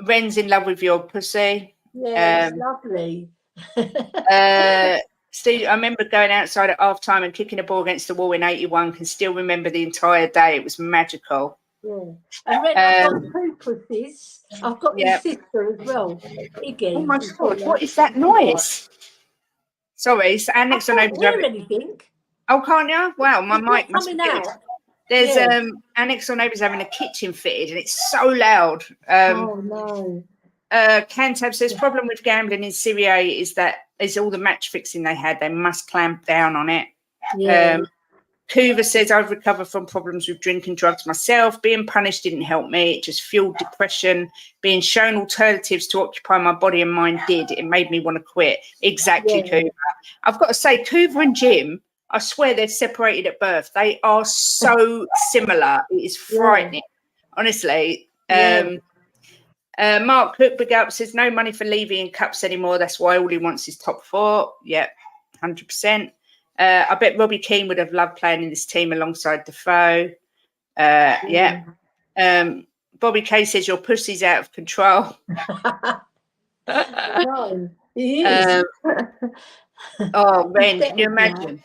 Ren's in love with your pussy. Yeah, it's lovely. Steve, I remember going outside at half time and kicking a ball against the wall in 81. Can still remember the entire day. It was magical. Yeah. And Ren, I've got two pussies. I've got your sister as well. Iggy. Oh my God, what is that noise? Sorry, it's Annex on over. Hear anything? Oh, can't you? Wow, my mic must be good. There's Annex on Over's having a kitchen fitted and it's so loud. Oh no. Cantab says problem with gambling in Serie A is all the match fixing they had. They must clamp down on it. Yeah. Coover says I've recovered from problems with drinking drugs myself. Being punished didn't help me. It just fueled depression. Being shown alternatives to occupy my body and mind did. It made me want to quit. Exactly, Coover. I've got to say, Coover and Jim, I swear they're separated at birth. They are so similar. It is frightening, honestly. Mark Cook, big up, says no money for Levy in cups anymore. That's why all he wants is top four. Yep, 100%. I bet Robbie Keane would have loved playing in this team alongside Defoe. Bobby Kay says your pussy's out of control. No, he is. Oh, Ren, can you imagine?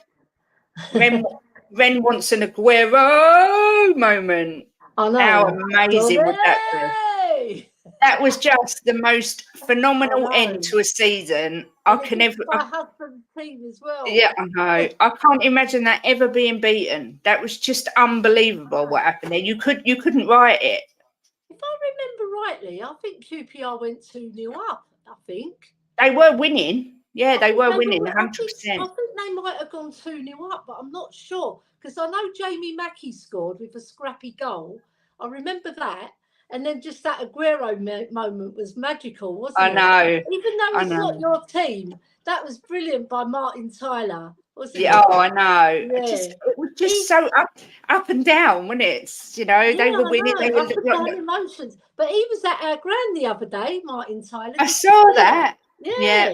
Ren wants an Aguero moment. I know. How amazing would that be? That was just the most phenomenal end to a season. I can never. My husband's team as well. Yeah, I know. I can't imagine that ever being beaten. That was just unbelievable what happened there. You couldn't write it. If I remember rightly, I think QPR went 2-0 up. I think they were winning. Yeah, they were winning 100%. I think they might have gone 2-0 up, but I'm not sure because I know Jamie Mackey scored with a scrappy goal. I remember that. And then just that Aguero moment was magical, wasn't it? I know. Even though it's not your team, that was brilliant by Martin Tyler, wasn't it? Oh, I know. Yeah. It was just so up and down, wasn't it? You know, they were winning. They were emotions. But he was at our grand the other day, Martin Tyler. I saw that. Yeah.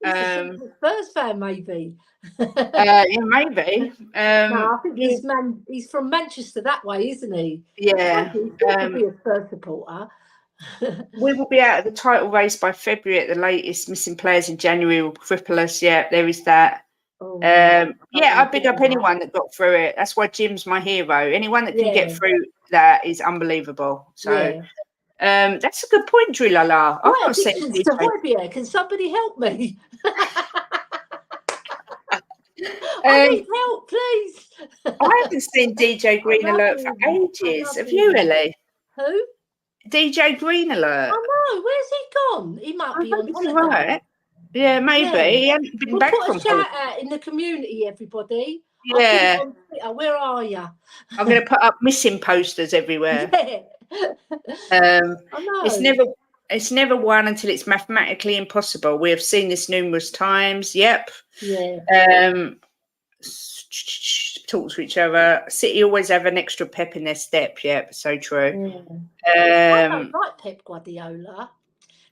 He's a Spurs fan, maybe. Yeah, maybe. No, I think he's from Manchester that way, isn't he? Yeah. He's got to be a Spurs supporter. We will be out of the title race by February at the latest. Missing players in January will cripple us. Yeah, there is that. I big up anyone that got through it. That's why Jim's my hero. Anyone that can get through that is unbelievable. So that's a good point, Drillala. Can somebody help me? I need help, please. I haven't seen DJ Green Alert for ages. Have you, really? Who? DJ Green Alert. Oh no, where's he gone? He might be on holiday. Right. Yeah, maybe. Yeah. He hasn't been back from holiday. Put a shout out in the community, everybody. Yeah. Where are you? I'm going to put up missing posters everywhere. Yeah. I know. It's never won until it's mathematically impossible. We have seen this numerous times. Yep. Yeah. Talk to each other. City always have an extra pep in their step. Yep, so true. I don't like Pep Guardiola.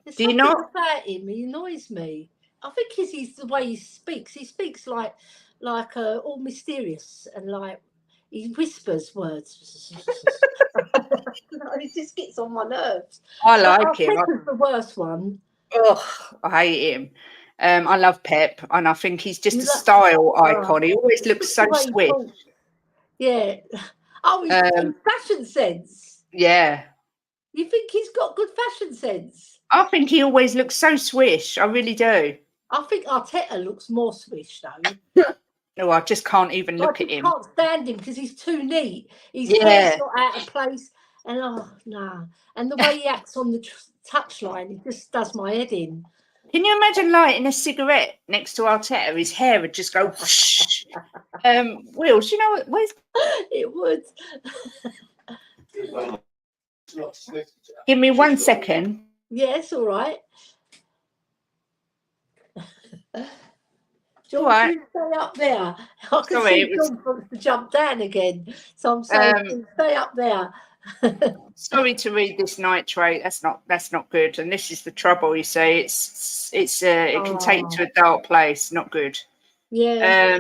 There's do you not? About him, he annoys me. I think he's the way he speaks. He speaks like all mysterious and like he whispers words. He just gets on my nerves. I like him. Pep the worst one. Oh, I hate him. I love Pep, and I think he's just a style icon. He always looks so swish. Yeah. Oh, he's fashion sense. Yeah. You think he's got good fashion sense? I think he always looks so swish. I really do. I think Arteta looks more swish, though. No, I just can't even look at him. I can't stand him because he's too neat. His hair's not out of place. And and the way he acts on the touchline, it just does my head in. Can you imagine lighting a cigarette next to Arteta? His hair would just go whoosh. Will, do you know where's it would? Give me 1 second. Yes, all right. John, right. you stay up there. I can Sorry, see John wants to jump down again. So I'm saying, stay up there. Sorry to read this nitrate. That's not good. And this is the trouble. You say it can take you to a dark place. Not good. Yeah.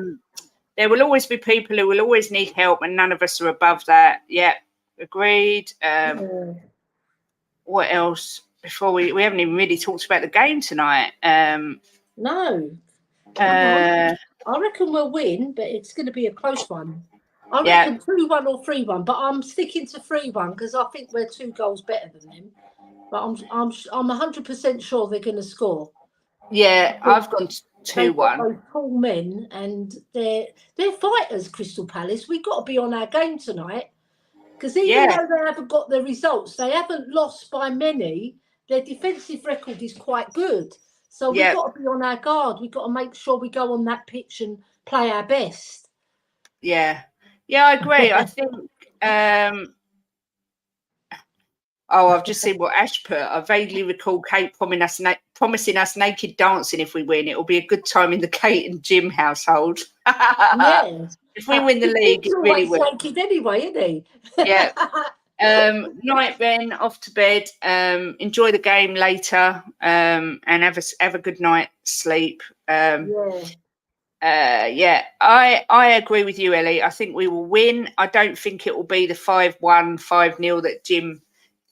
There will always be people who will always need help, and none of us are above that. Yeah, agreed. What else? Before we haven't even really talked about the game tonight. No. I reckon we'll win, but it's going to be a close one. I reckon 2-1 or 3-1, but I'm sticking to 3-1 because I think we're 2 goals better than them. But I'm 100% sure they're going to score. Yeah, I've gone 2-1. Those tall men, and they're fighters. Crystal Palace. We've got to be on our game tonight because even though they haven't got the results, they haven't lost by many. Their defensive record is quite good. So we've got to be on our guard. We've got to make sure we go on that pitch and play our best. Yeah, I agree. I think. I've just seen what Ash put. I vaguely recall Kate promising us naked dancing if we win. It will be a good time in the Kate and Jim household. Yeah. If we win the league, it really will. Naked anyway, isn't he? Yeah. Night, Ben. Off to bed. Enjoy the game later. And have a good night sleep. I agree with you, Ellie. I think we will win. I don't think it will be the 5-1, 5-0 that Jim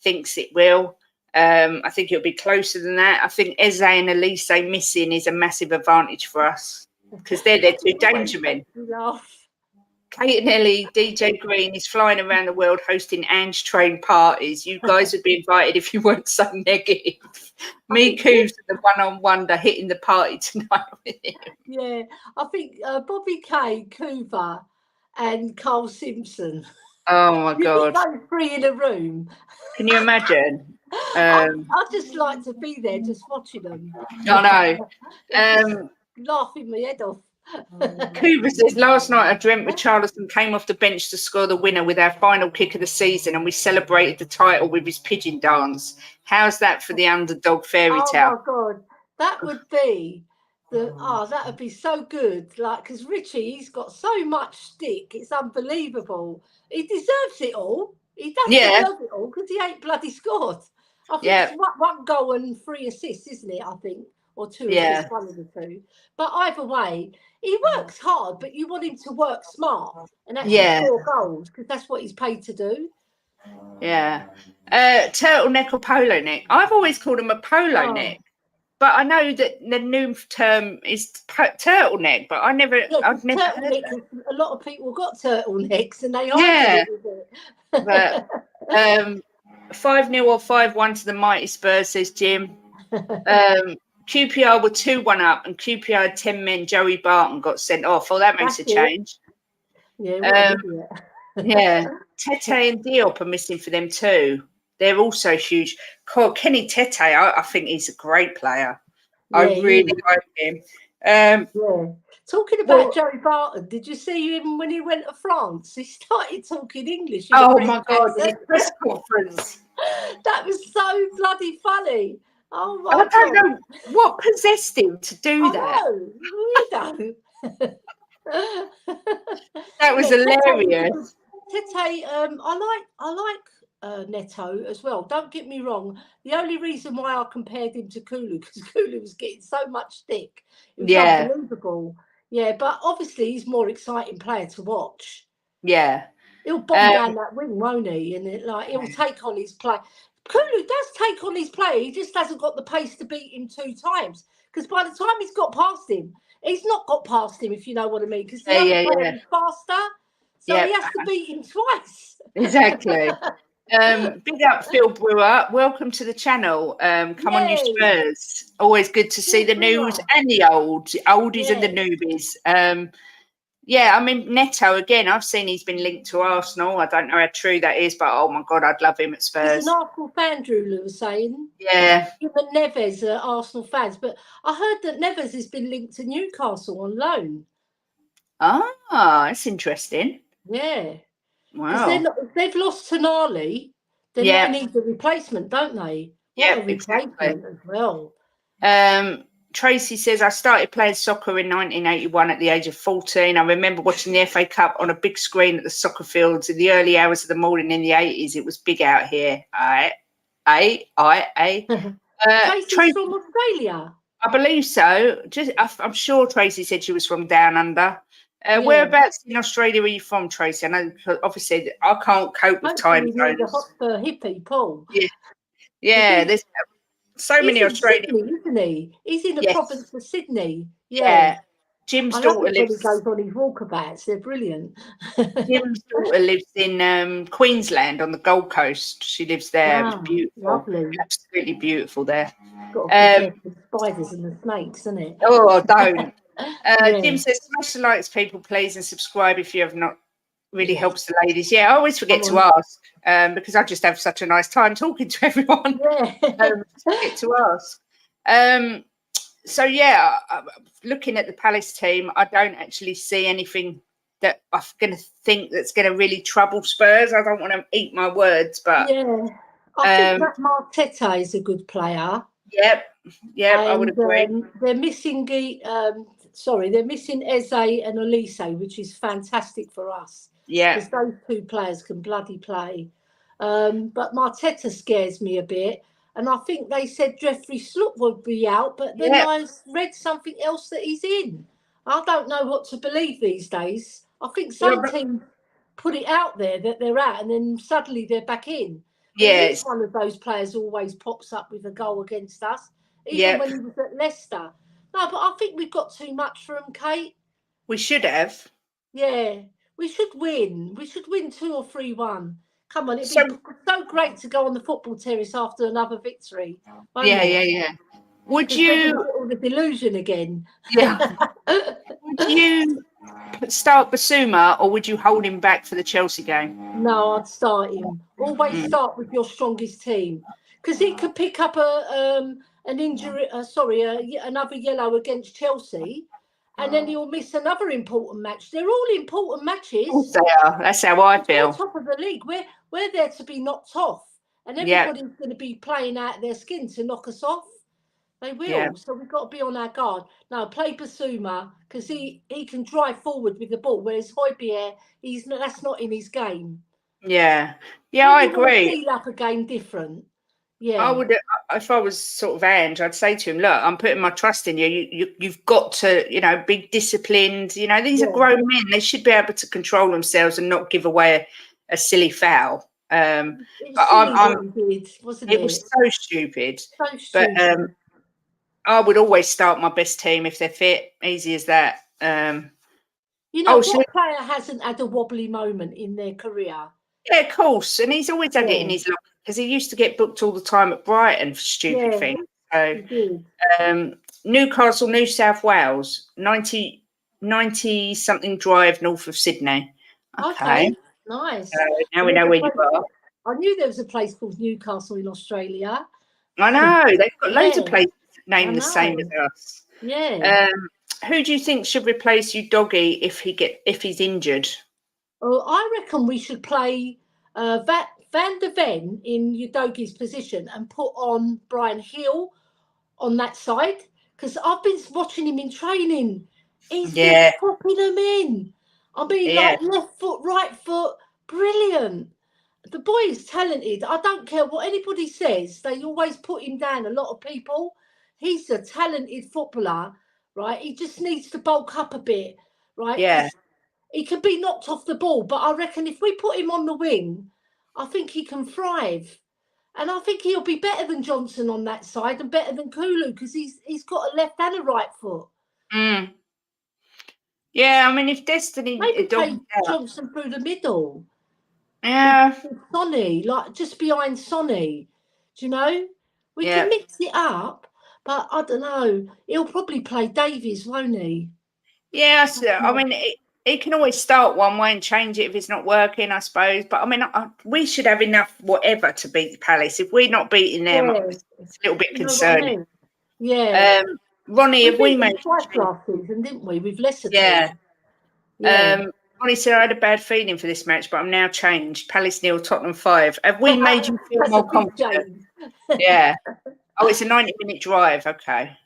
thinks it will. I think it'll be closer than that. I think Eze and Elise missing is a massive advantage for us because they're their two danger men. Kate and Ellie, DJ Green is flying around the world hosting Ange train parties. You guys would be invited if you weren't so negative. Me, Coos, and the one-on-one are hitting the party tonight with him. Yeah, I think Bobby Kay, Coover, and Carl Simpson. Oh my God! Those 3 in a room. Can you imagine? I just like to be there, just watching them. I know. Laughing my head off. Cooper says, last night I dreamt Richarlison came off the bench to score the winner with our final kick of the season, and we celebrated the title with his pigeon dance. How's that for the underdog fairy tale? Oh my God, that would be that would be so good. Like, because Richie, he's got so much stick, it's unbelievable. He deserves it all. He doesn't deserve it all because he ain't bloody scored. I think it's 1 goal and 3 assists, isn't it? I think, or 2 assists, one of the 2. But either way, he works hard, but you want him to work smart and actually score goals because that's what he's paid to do. Yeah. Turtleneck or polo neck? I've always called him a polo neck, but I know that the new term is turtleneck, but I've never heard that. A lot of people got turtlenecks and they argue with it. But 5-0 or 5-1 to the mighty Spurs, says Jim. QPR were 2-1 up, and QPR had 10 men. Joey Barton got sent off. Oh, that makes a change. Yeah, Tete and Diop are missing for them too. They're also huge. Kenny Tete, I think he's a great player. I really like him. Talking about Joey Barton, did you see him when he went to France? He started talking English. Oh my God, his press conference. That was so bloody funny. Oh my God. I don't know what possessed him to do that. We don't. That was hilarious. Tete, I like Neto as well. Don't get me wrong. The only reason why I compared him to Kulu because Kulu was getting so much stick. It was unbelievable. Yeah, but obviously he's more exciting player to watch. Yeah. He'll bomb down that wing, won't he? And he'll take on his play. Kulu does take on his play. He just hasn't got the pace to beat him 2 times. Because by the time he's got past him, he's not got past him, if you know what I mean. Because the other player is faster. So he has to beat him twice. Exactly. Big up Phil Brewer. Welcome to the channel. Come on, you Spurs. Always good to see the news and the oldies and the newbies. I mean, Neto, again, I've seen he's been linked to Arsenal. I don't know how true that is, but oh my God, I'd love him at Spurs. He's an Arsenal fan, Drew was saying. Yeah. Him and Neves are Arsenal fans, but I heard that Neves has been linked to Newcastle on loan. Ah, that's interesting. Yeah. Wow. If they've lost Tonali, then they need a replacement, don't they? Yeah, replacement as well. Tracy says, I started playing soccer in 1981 at the age of 14. I remember watching the FA Cup on a big screen at the soccer fields in the early hours of the morning in the 80s. It was big out here. Tracy's Tracy, from Australia. I believe so. I'm sure Tracy said she was from down under. Yeah. Whereabouts in Australia are you from, Tracy? I know, obviously, I can't cope with time zones. The hot hippie, Paul. Yeah, there's so many Australians. Sydney, isn't he? He's in the province of Sydney. Yeah. Jim's daughter lives. When he goes on his walkabouts, they're brilliant. Jim's daughter lives in Queensland on the Gold Coast. She lives there. It's beautiful. Lovely. Absolutely beautiful there. Got to be careful with the spiders and the snakes, isn't it? Oh, don't. Jim says, smash the likes, people, please, and subscribe if you have not. Really helps the ladies. Yeah, I always forget to ask because I just have such a nice time talking to everyone. Forget to ask. So, yeah, looking at the Palace team, I don't actually see anything that I'm going to think that's going to really trouble Spurs. I don't want to eat my words, but... Yeah, I think that Marteta is a good player. Yep, I would agree. They're missing they're missing Eze and Elise, which is fantastic for us. Yeah. Because those two players can bloody play. But Marteta scares me a bit. And I think they said Jeffrey Sloot would be out, but then I read something else that he's in. I don't know what to believe these days. I think some teams put it out there that they're out and then suddenly they're back in. Yeah, he's one of those players who always pops up with a goal against us, even when he was at Leicester. No, but I think we've got too much for him, Kate. We should have. Yeah, we should win. We should win 2 or 3-1. Come on, it'd be so great to go on the football terrace after another victory. Yeah. Would you all the delusion again? Yeah. Would you start Basuma or would you hold him back for the Chelsea game? No, I'd start him. Always start with your strongest team because he could pick up an injury. Another yellow against Chelsea. And then he'll miss another important match. They're all important matches. Of course they are. That's how I feel. We're top of the league. We're there to be knocked off. And everybody's going to be playing out their skin to knock us off. They will. Yeah. So we've got to be on our guard. Now, play Basuma because he can drive forward with the ball, whereas Højbjerg, that's not in his game. Yeah. Yeah, I agree. Feel up a game different. Yeah, I would. If I was sort of Ange, I'd say to him, "Look, I'm putting my trust in you. You've got to, be disciplined. These are grown men. They should be able to control themselves and not give away a silly foul." It was so stupid. But I would always start my best team if they're fit. Easy as that. What player hasn't had a wobbly moment in their career? Yeah, of course, and he's always had it in his life. Because he used to get booked all the time at Brighton for stupid things. So, Newcastle, New South Wales, 90 something drive north of Sydney. Okay, nice. So now we know where you are. I knew there was a place called Newcastle in Australia. I know they've got loads of places named the same as us. Yeah. Who do you think should replace Udogie if he's injured? Well, I reckon we should play Van der Ven in Udogie's position and put on Brian Hill on that side because I've been watching him in training. He's been popping them in. I mean, like left foot, right foot, brilliant. The boy is talented. I don't care what anybody says. They always put him down. A lot of people. He's a talented footballer, right? He just needs to bulk up a bit, right? Yeah. He can be knocked off the ball, but I reckon if we put him on the wing, I think he can thrive. And I think he'll be better than Johnson on that side and better than Kulu because he's got a left and a right foot. Mm. Yeah, I mean, if Destiny... Maybe take Johnson through the middle. Yeah. Sonny, like just behind Sonny. Do you know? We can mix it up, but I don't know. He'll probably play Davies, won't he? Yeah, I mean... He can always start one way and change it if it's not working, I suppose. But I mean, we should have enough whatever to beat Palace. If we're not beating them, it's a little bit concerning. Yeah. Ronnie, have we made twice last season, didn't we? With Leicester. Yeah. Ronnie said, I had a bad feeling for this match, but I'm now changed. Palace 0, Tottenham 5. Have we made you feel more confident? Yeah. Oh, it's a 90-minute drive. Okay.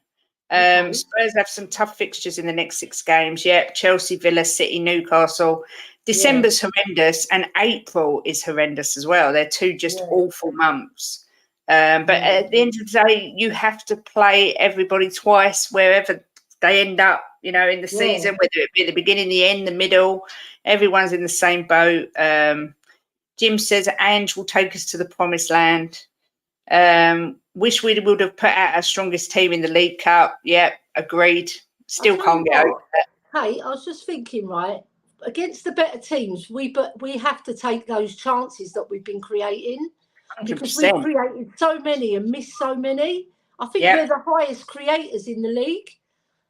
Okay. Spurs have some tough fixtures in the next 6 games. Yep, Chelsea, Villa, City, Newcastle. December's horrendous, and April is horrendous as well. They're 2 just awful months. But at the end of the day, you have to play everybody twice wherever they end up, in the season, whether it be at the beginning, the end, the middle. Everyone's in the same boat. Jim says Ange will take us to the promised land. Wish we would have put out our strongest team in the League Cup. Yep, agreed. Still can't get over that. Hey, I was just thinking, right, against the better teams, we have to take those chances that we've been creating. 100%. Because we've created so many and missed so many. I think we're the highest creators in the league.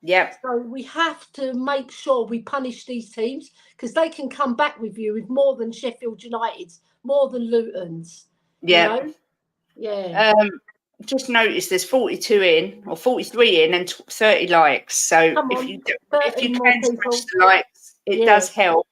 Yep. So we have to make sure we punish these teams, because they can come back with you with more than Sheffield United's, more than Luton's. Yeah. Yeah. Just notice there's 42 in or 43 in and 30 likes. So if you can smash the likes, it does help.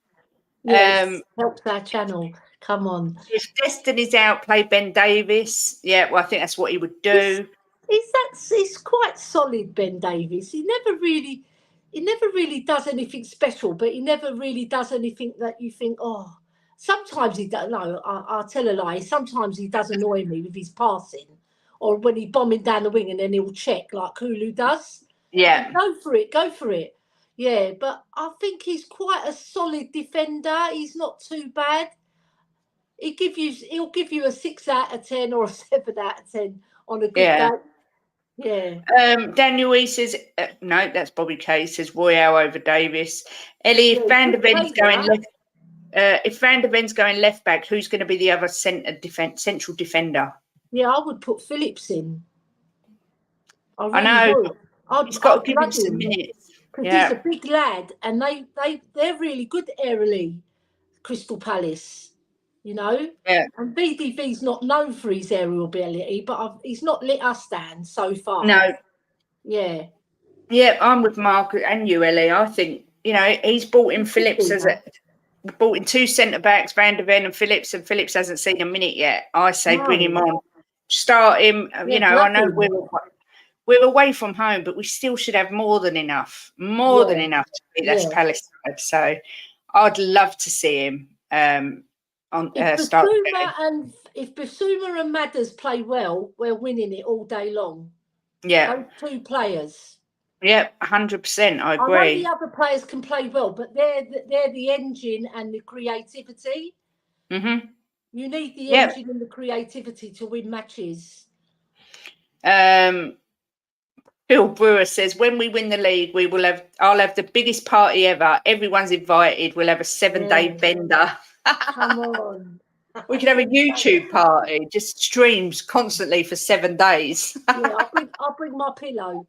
Yes, helps our channel. Come on. If Destiny's outplay Ben Davis, well, I think that's what he would do. He's quite solid, Ben Davis. He never really does anything special, but he never really does anything that you think, oh. Sometimes he does. No, I'll tell a lie. Sometimes he does annoy me with his passing, or when he's bombing down the wing and then he'll check like Kulu does. Yeah, go for it. Yeah, but I think he's quite a solid defender. He's not too bad. He'll give you a 6 out of 10 or a 7 out of 10 on a good day. Yeah. Daniel E says no. That's Bobby K. He says Royale over Davis. Ellie, if Van der Ven's going left. If Van der Ven's going left back, who's going to be the other central defender? Yeah, I would put Phillips in. I know. He's got to give him some minutes. Because he's a big lad, and they're really good aerially, Crystal Palace. Yeah. And VDV's not known for his aerial ability, but he's not let us down so far. No. Yeah. Yeah, I'm with Mark and you, Ellie. I think, he's brought in Phillips brought in 2 centre-backs, Van der Ven and Phillips hasn't seen a minute yet. I say bring him on. Start him. I know we're away from home, but we still should have more than enough to beat this Palace side. So I'd love to see him start. If Basuma and Madders play well, we're winning it all day long. Yeah. Those 2 players. Yep, 100%. I agree. I know the other players can play well, but they're the engine and the creativity. Mm-hmm. You need the engine and the creativity to win matches. Bill Brewer says, when we win the league, I'll have the biggest party ever. Everyone's invited. We'll have a 7-day bender. Come on. We could have a YouTube party, just streams constantly for 7 days. I'll bring my pillow.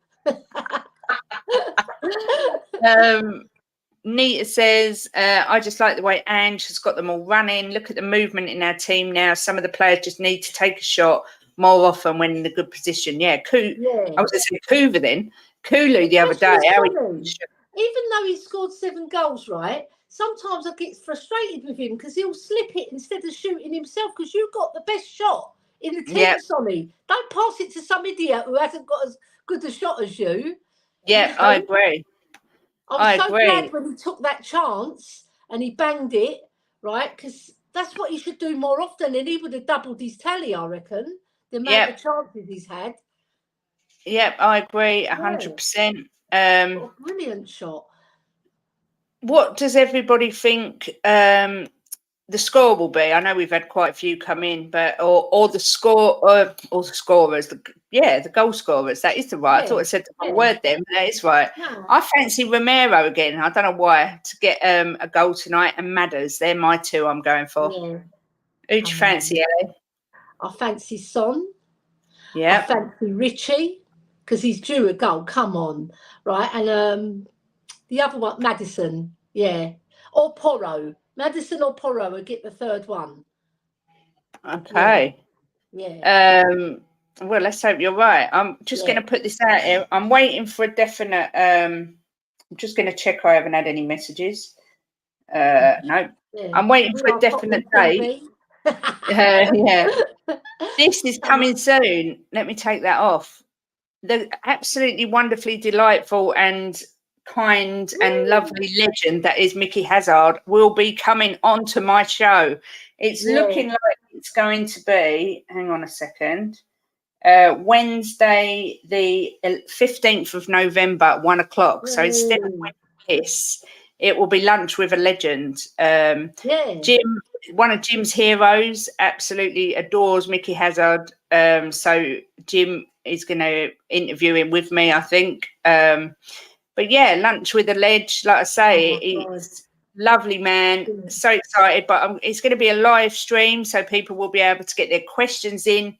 Nita says, I just like the way Ange has got them all running. Look at the movement in our team now. Some of the players just need to take a shot more often when in a good position. I was going to say Kuva then. Kulu the other day. Even though he scored 7 goals, right? Sometimes I get frustrated with him because he'll slip it instead of shooting himself, because you've got the best shot in the team, Sonny. Don't pass it to some idiot who hasn't got as good a shot as you. Yeah, I agree. I was so glad when he took that chance and he banged it, right? Because that's what he should do more often, and he would have doubled his tally, I reckon, the amount of chances he's had. Yep, I agree 100%. Brilliant shot. What does everybody think the score will be? I know we've had quite a few come in, but or the score or the scorers, the goal scorers. That is the right. I thought I said the wrong word then, but that is right. No. I fancy Romero again. I don't know why, to get a goal tonight, and Madders. They're my 2 I'm going for. Yeah. Who do you fancy, Ellie? I fancy Son. Yeah. I fancy Richie, because he's due a goal. Come on, right? And the other one, Maddison. Yeah, or Porro. Maddison or Porro will get the 3rd one. Okay. Yeah. Well, let's hope you're right. I'm just going to put this out here. I'm waiting for a definite. I'm just going to check I haven't had any messages. No. Yeah. I'm waiting for a definite date. Yeah. This is coming soon. Let me take that off. the absolutely wonderfully delightful and kind and lovely legend that is Mickey Hazard will be coming onto my show. It's looking like it's going to be, hang on a second, Wednesday, the 15th of November at 1 o'clock. So instead of this, it will be lunch with a legend. Jim, one of Jim's heroes, absolutely adores Mickey Hazard. So Jim is going to interview him with me, I think. But yeah, lunch with a ledge, like I say, he's lovely man. So excited, but it's going to be a live stream, so people will be able to get their questions in.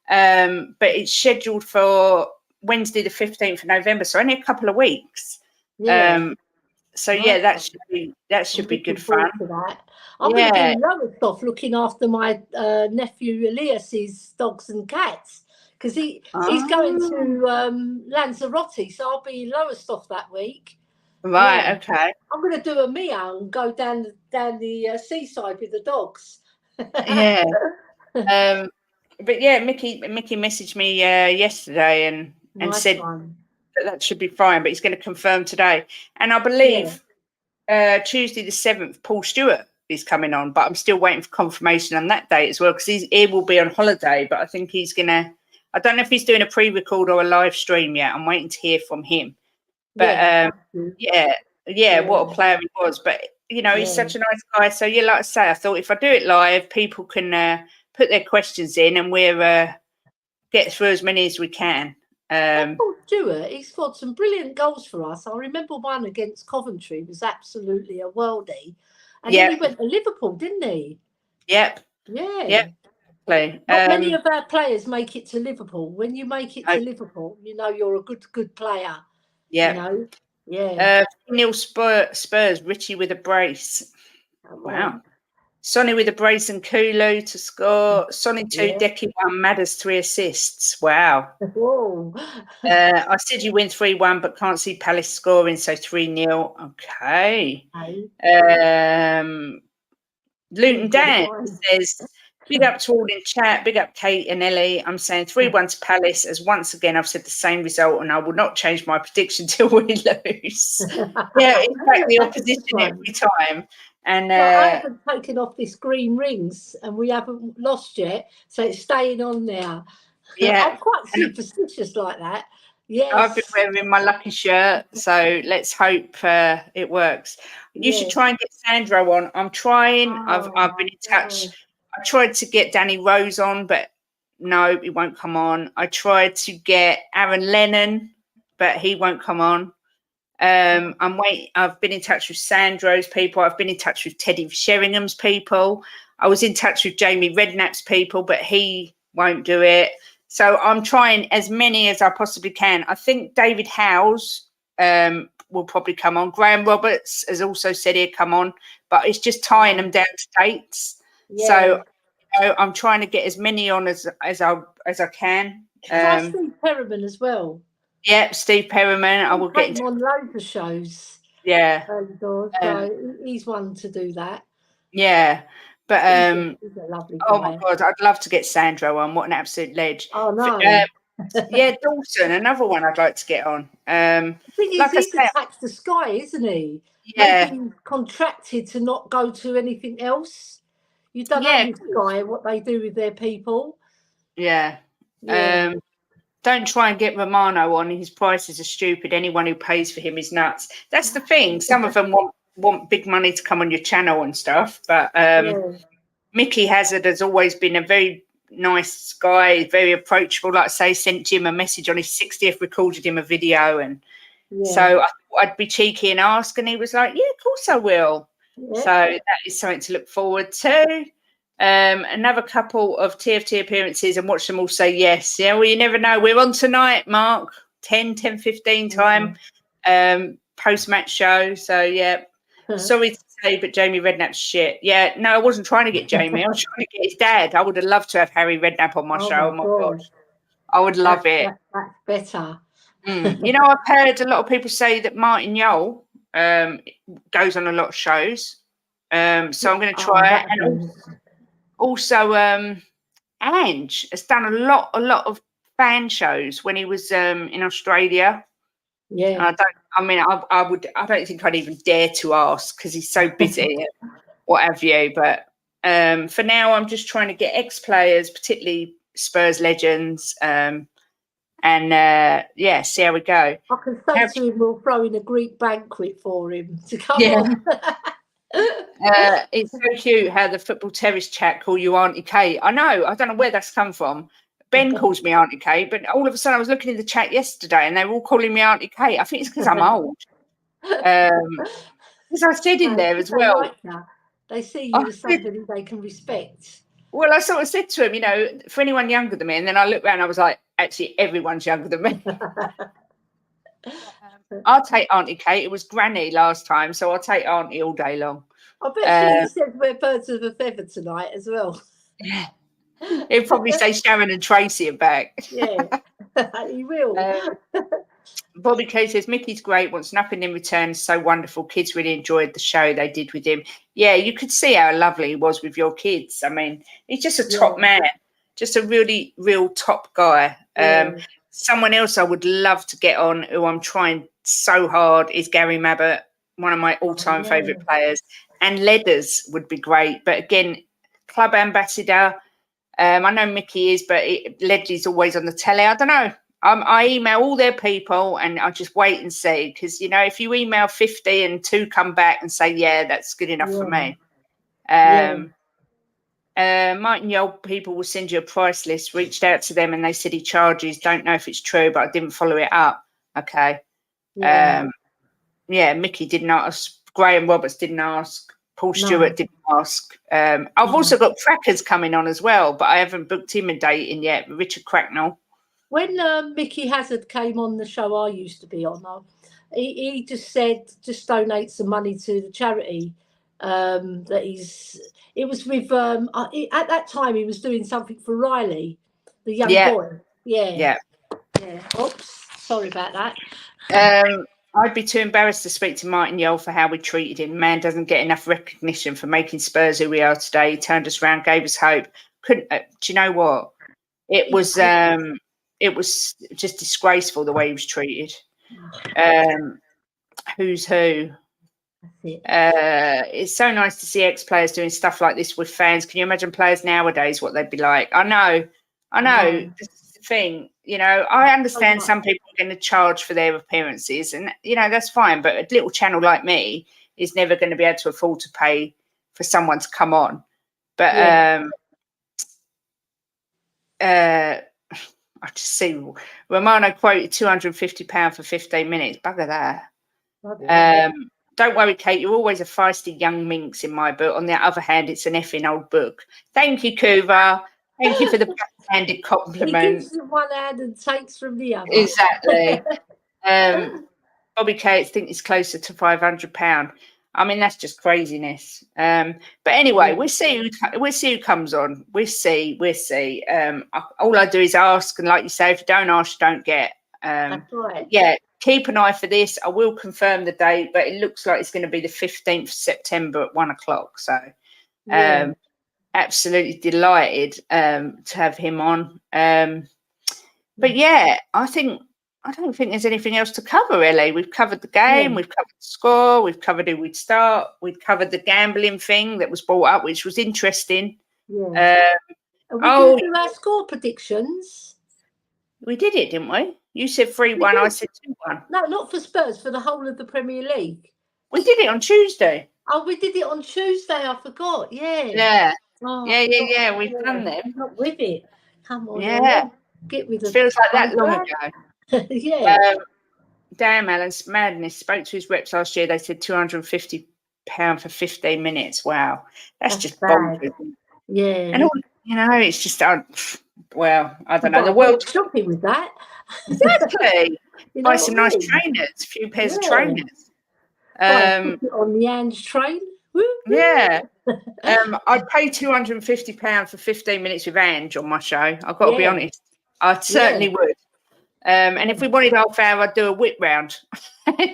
But it's scheduled for Wednesday, the 15th of November, so only a couple of weeks. So yeah, that should be good fun. I'm going to do loads stuff looking after my nephew Elias's dogs and cats, because he's going to Lanzarote, so I'll be Lowestoft that week. Right, okay. I'm going to do a Mia and go down the seaside with the dogs. Yeah. But yeah, Mickey messaged me yesterday and said that should be fine, but he's going to confirm today. And I believe Tuesday the 7th, Paul Stewart is coming on, but I'm still waiting for confirmation on that date as well, because he will be on holiday, but I think he's going to, I don't know if he's doing a pre-record or a live stream yet. I'm waiting to hear from him. But what a player he was. But, you know, he's such a nice guy. So, yeah, like I say, I thought if I do it live, people can put their questions in and we'll get through as many as we can. Paul Stewart, he's scored some brilliant goals for us. I remember one against Coventry was absolutely a worldie. And then he went to Liverpool, didn't he? Yep. Yeah. Yep. Not many of our players make it to Liverpool. When you make it to Liverpool, you know you're a good player. Yeah. You know? Yeah. Neil Spurs, Richie with a brace. Wow. Sonny with a brace and Kulu to score. Sonny 2, Decky 1, Madders 3 assists. Wow. Whoa. I said you win 3-1, but can't see Palace scoring, so 3-0. Okay. Luton Dan says, big up to all in chat, big up Kate and Ellie. I'm saying 3-1 to Palace, as once again I've said the same result and I will not change my prediction till we lose. Yeah, in fact, the opposition every time. And I haven't taken off this green rings and we haven't lost yet, so it's staying on there. Yeah. I'm quite superstitious like that. Yes. I've been wearing my lucky shirt, so let's hope it works. You should try and get Sandro on. I'm trying. I've been in touch. I tried to get Danny Rose on, but no, he won't come on. I tried to get Aaron Lennon, but he won't come on. I'm waiting. I've been in touch with Sandro's people. I've been in touch with Teddy Sheringham's people. I was in touch with Jamie Redknapp's people, but he won't do it. So I'm trying as many as I possibly can. I think David Howes will probably come on. Graham Roberts has also said he'll come on, but it's just tying them down to dates. Yeah. So I'm trying to get as many on as I can. Steve Perriman as well. Yeah, Steve Perriman. I will get him on loads of shows. Yeah. So he's one to do that. Yeah. But he's a lovely guy. Oh my God, I'd love to get Sandro on. What an absolute ledge. Oh no. Yeah, Dawson, another one I'd like to get on. The thing is, he's attached to Sky, isn't he? Yeah. Maybe he's contracted to not go to anything else. You don't know with Sky what they do with their people. Yeah. Don't try and get Romano on. His prices are stupid. Anyone who pays for him is nuts. That's the thing. Some of them want big money to come on your channel and stuff. But Mickey Hazard has always been a very nice guy, very approachable. Like I say, sent Jim a message on his 60th, recorded him a video. And so I thought I'd be cheeky and ask. And he was like, yeah, of course I will. Yeah. So that is something to look forward to. Another couple of TFT appearances and watch them all say yes. Yeah, well, you never know. We're on tonight, Mark, 10:15 time, post-match show. So, yeah, sorry to say, but Jamie Redknapp's shit. Yeah, no, I wasn't trying to get Jamie. I was trying to get his dad. I would have loved to have Harry Redknapp on my show. Oh, my God. I would love it. That's better. You know, I've heard a lot of people say that Martin Yole goes on a lot of shows. So I'm going to try it. And also, Ange has done a lot of fan shows when he was in Australia. Yeah. I don't think I'd even dare to ask because he's so busy, what have you. But for now, I'm just trying to get ex-players, particularly Spurs legends, and see how we go. I can say to him, we'll throw in a Greek banquet for him to come on. It's so cute how the football terrace chat call you Auntie Kate. I know, I don't know where that's come from. Ben calls me Auntie Kate, but all of a sudden I was looking in the chat yesterday and they were all calling me Auntie Kate. I think it's because I'm old. Because I said in there as well. Like that. They see you as somebody they can respect. Well, I sort of said to him, for anyone younger than me, and then I looked around and I was like, actually, everyone's younger than me. I'll take Auntie Kate. It was Granny last time, so I'll take Auntie all day long. I bet she said we're birds of a feather tonight as well. Yeah. He'll probably say Sharon and Tracy are back. Yeah, he will. Bobby K says, Mickey's great, wants nothing in return. So wonderful. Kids really enjoyed the show they did with him. Yeah, you could see how lovely he was with your kids. I mean, he's just a top man, just a really, real top guy. Someone else I would love to get on, who I'm trying so hard, is Gary Mabbott, one of my all-time favourite players. And Ledders would be great. But again, club ambassador, I know Mickey is, but Ledley's always on the telly. I don't know. I email all their people and I just wait and see. Because, if you email 50 and 2 come back and say, yeah, that's good enough for me. Martin Yole people will send you a price list. Reached out to them and they said he charges. Don't know if it's true, but I didn't follow it up. Okay. Mickey didn't ask. Graham Roberts didn't ask. Paul Stewart didn't ask. I've also got Crackers coming on as well, but I haven't booked him a date in yet. Richard Cracknell. When Mickey Hazard came on the show I used to be on, he just said, just donate some money to the charity it was with, at that time he was doing something for Riley, the young boy. Yeah. Oops, sorry about that. I'd be too embarrassed to speak to Martin Yole for how we treated him. Man doesn't get enough recognition for making Spurs who we are today. He turned us around, gave us hope. Do you know what? It was just disgraceful the way he was treated. Who's who? It's so nice to see ex-players doing stuff like this with fans. Can you imagine players nowadays, what they'd be like? I know. This is the thing. I understand some people are going to charge for their appearances and, that's fine. But a little channel like me is never going to be able to afford to pay for someone to come on. But I just see Romano quoted £250 for 15 minutes. Bugger that. Don't worry, Kate. You're always a feisty young minx in my book. On the other hand, it's an effing old book. Thank you, Kuva. Thank you for the backhanded compliment. He gives one hand and takes from the other. Exactly. Bobby Kate thinks it's closer to £500. I mean, that's just craziness. But anyway, we'll see who comes on. We'll see. All I do is ask, and like you say, if you don't ask, you don't get. That's right. Yeah, keep an eye for this. I will confirm the date, but it looks like it's going to be the 15th of September at 1:00. So, absolutely delighted to have him on. But yeah, I don't think there's anything else to cover, Ellie. We've covered the game, we've covered the score, we've covered who we'd start, we've covered the gambling thing that was brought up, which was interesting. Are we going to do our score predictions? We did it, didn't we? You said 3-1, I said 2-1. No, not for Spurs, for the whole of the Premier League. We did it on Tuesday. Oh, we did it on Tuesday, I forgot. Yeah. We've done them. I'm not with it. Come on. Yeah. Get with it. Feels like that long ago. Damn, Alan's madness. Spoke to his reps last year. They said £250 for 15 minutes. Wow. That's just bonkers. Yeah. And it's just, I don't know. The world shopping with that. Exactly. Buy some nice trainers, a few pairs of trainers. On the Ange train. Woo. Yeah. I'd pay £250 for 15 minutes with Ange on my show. I've got to be honest. I certainly would. And if we wanted half hour, I'd do a whip round.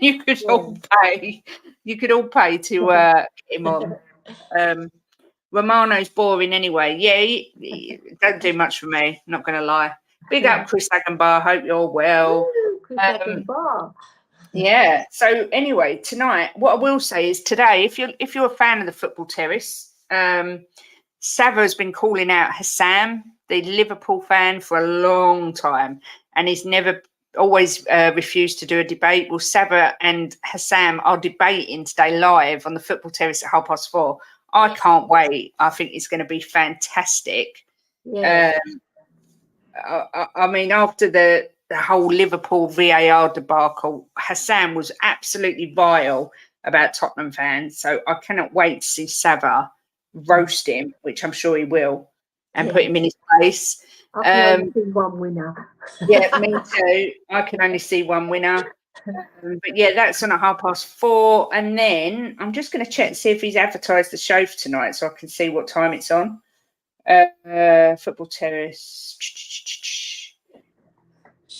You could all pay. You could all pay to get him on. Romano's boring anyway. Yeah, he don't do much for me. Not going to lie. Big up Chris Agenbar. Hope you're well. Chris Agenbar. Yeah. So anyway, tonight, what I will say is today, if you're a fan of the Football Terrace, Sava has been calling out Hassam, the Liverpool fan, for a long time, and he's always refused to do a debate. Well, Sava and Hassam are debating today live on the Football Terrace at 4:30. I can't wait. I think it's going to be fantastic. Yeah. I mean, after the whole Liverpool VAR debacle, Hassam was absolutely vile about Tottenham fans. So I cannot wait to see Sava roast him, which I'm sure he will, and put him in his place. I can only see one winner. Yeah, me too. I can only see one winner. But yeah, that's on at 4:30. And then I'm just going to check and see if he's advertised the show for tonight so I can see what time it's on. Football Terrace.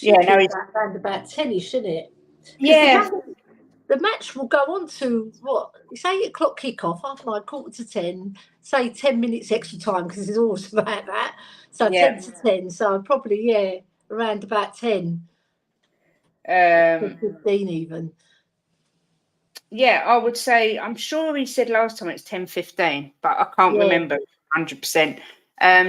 Yeah, no, he's around about 10ish, isn't it? Yeah. The match will go on to what? It's 8:00 kickoff, 9:45, say 10 minutes extra time because it's always about that. So 10 to 10. So probably, around about 10. 15 even. Yeah, I would say, I'm sure he said last time it's 10:15, but I can't remember 100%.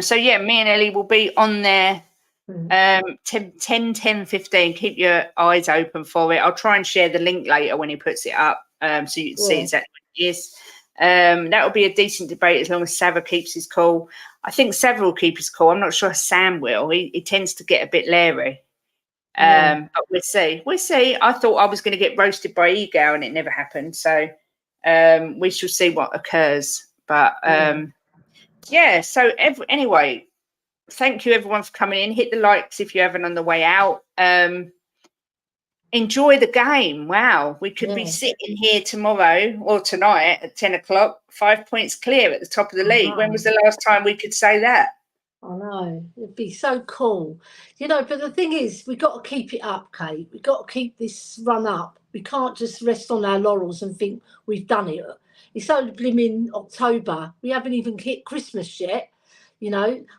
So yeah, me and Ellie will be on there 10:15. Keep your eyes open for it. I'll try and share the link later when he puts it up, so you can see exactly what it is. That will be a decent debate as long as Sava keeps his cool. I think Sava will keep his cool. I'm not sure Sam will. He tends to get a bit leery. But we'll see. We'll see. I thought I was going to get roasted by Ego and it never happened. So we shall see what occurs. But so anyway, thank you everyone for coming in. Hit the likes if you haven't on the way out. Enjoy the game. Wow. We could be sitting here tomorrow or tonight at 10 o'clock, 5 points clear at the top of the league. When was the last time we could say that? I know, it'd be so cool, but the thing is, we've got to keep it up, Kate. We've got to keep this run up. We can't just rest on our laurels and think we've done it. It's only blimmin' October. We haven't even hit Christmas yet.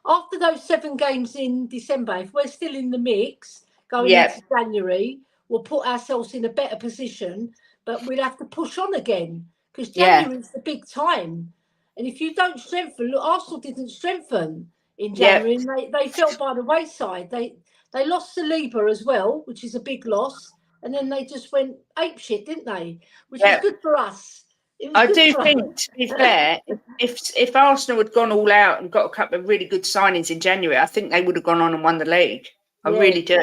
After those 7 games in December, if we're still in the mix going into January, we'll put ourselves in a better position, but we'll have to push on again because January is the big time. And if you don't strengthen, look, Arsenal didn't strengthen in January, and they fell by the wayside. They lost Saliba as well, which is a big loss, and then they just went apeshit, didn't they? Which is good for us. I do think, to be fair, if Arsenal had gone all out and got a couple of really good signings in January, I think they would have gone on and won the league. I really do.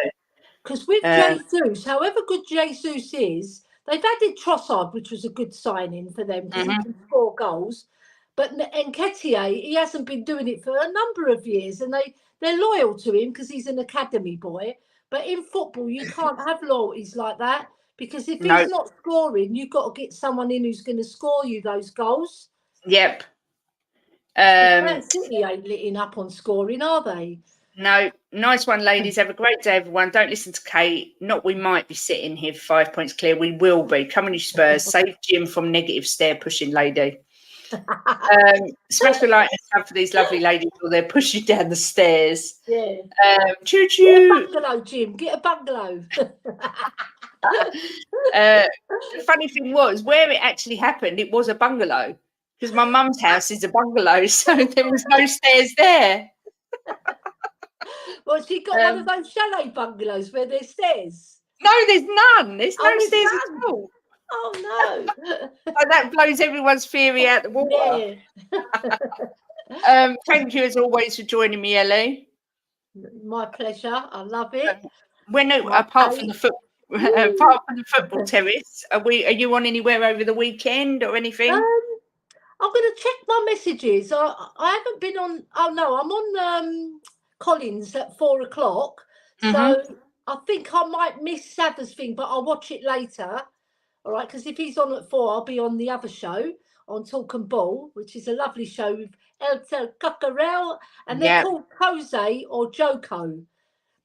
Because with Jesus, however good Jesus is, they've added Trossard, which was a good signing for them because he can score goals. But Nketiah, he hasn't been doing it for a number of years, and they're loyal to him because he's an academy boy. But in football, you can't have loyalties like that because if he's not scoring, you've got to get someone in who's going to score you those goals. Yep. Man City ain't litting up on scoring, are they? No. Nice one, ladies. Have a great day, everyone. Don't listen to Kate. Not we might be sitting here 5 points clear. We will be. Come on, you Spurs. Save Jim from negative stair pushing lady. Smash the like and sub for these lovely ladies while they're pushing down the stairs. Yeah. Choo choo. Get a bungalow, Jim. Get a bungalow. The funny thing was, where it actually happened, it was a bungalow because my mum's house is a bungalow, so there was no stairs there. Well, she got one of those chalet bungalows where there's stairs. No, there's none. There's no stairs at all. Oh no! That blows everyone's theory out the water. Yeah. Thank you as always for joining me, Ellie. My pleasure. I love it. Apart from the football terrace, are you on anywhere over the weekend or anything? I'm going to check my messages. I haven't been on. Oh no, I'm on Collins at 4 o'clock. So I think I might miss Sava's thing, but I'll watch it later. All right, because if he's on at 4, I'll be on the other show on Talk and Ball, which is a lovely show with El Cockerel, and they're called Jose or Joko.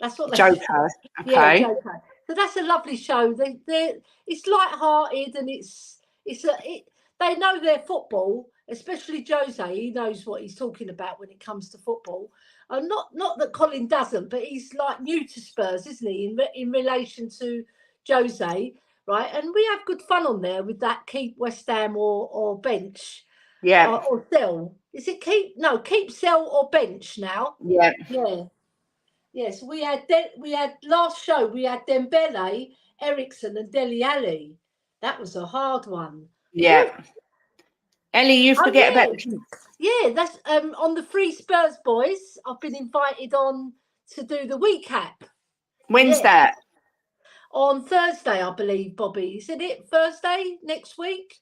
That's what they Joko. Okay. Yeah, Joko. So that's a lovely show. It's light-hearted and they know their football, especially Jose. He knows what he's talking about when it comes to football. Not that Colin doesn't, but he's like new to Spurs, isn't he? In relation to Jose, right? And we have good fun on there with that keep West Ham or bench. Yeah. Or sell. Is it keep? No, keep, sell, or bench now. Yeah. Yeah. Yes, we had last show. We had Dembele, Ericsson, and Dele Alli. That was a hard one. Yeah. Ellie, you forget about that's on the Free Spurs Boys. I've been invited on to do the recap. When's that? On Thursday, I believe, Bobby. Isn't it Thursday next week?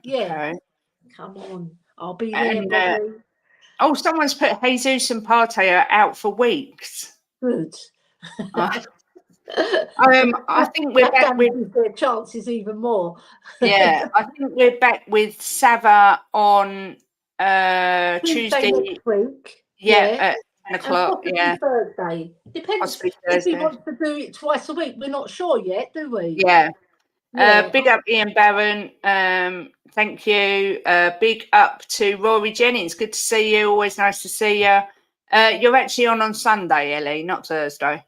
Yeah. Okay. Come on. I'll be there, Bobby. Someone's put Jesus and Partey out for weeks. Good. I think we're back with their chances even more. Yeah, I think we're back with Sava on Tuesday next week. At 10 o'clock. And Thursday. Depends if he wants to do it twice a week. We're not sure yet, do we? Yeah. Big up Ian Barron. Thank you. Big up to Rory Jennings. Good to see you. Always nice to see you. You're actually on Sunday, Ellie, not Thursday.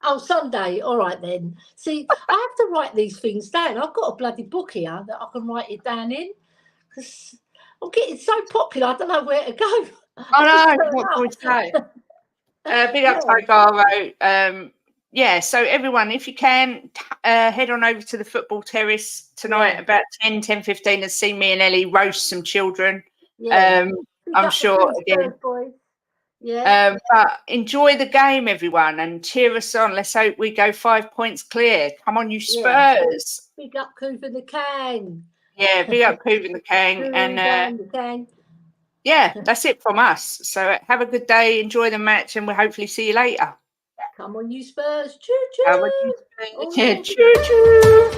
Oh, Sunday. All right, then. See, I have to write these things down. I've got a bloody book here that I can write it down in because I'm getting so popular. I don't know where to go. I know. What can we say? Big up Tigaro. So everyone, if you can, head on over to the Football Terrace tonight about 10:15 and see me and Ellie roast some children. I'm sure again. Yeah. But enjoy the game, everyone, and cheer us on. Let's hope we go 5 points clear. Come on, you Spurs. Big up Coover the Kang. Yeah, big up Coover the Kang. And that's it from us. So have a good day, enjoy the match, and we'll hopefully see you later. Come on, you Spurs. Choo-choo. Choo-choo.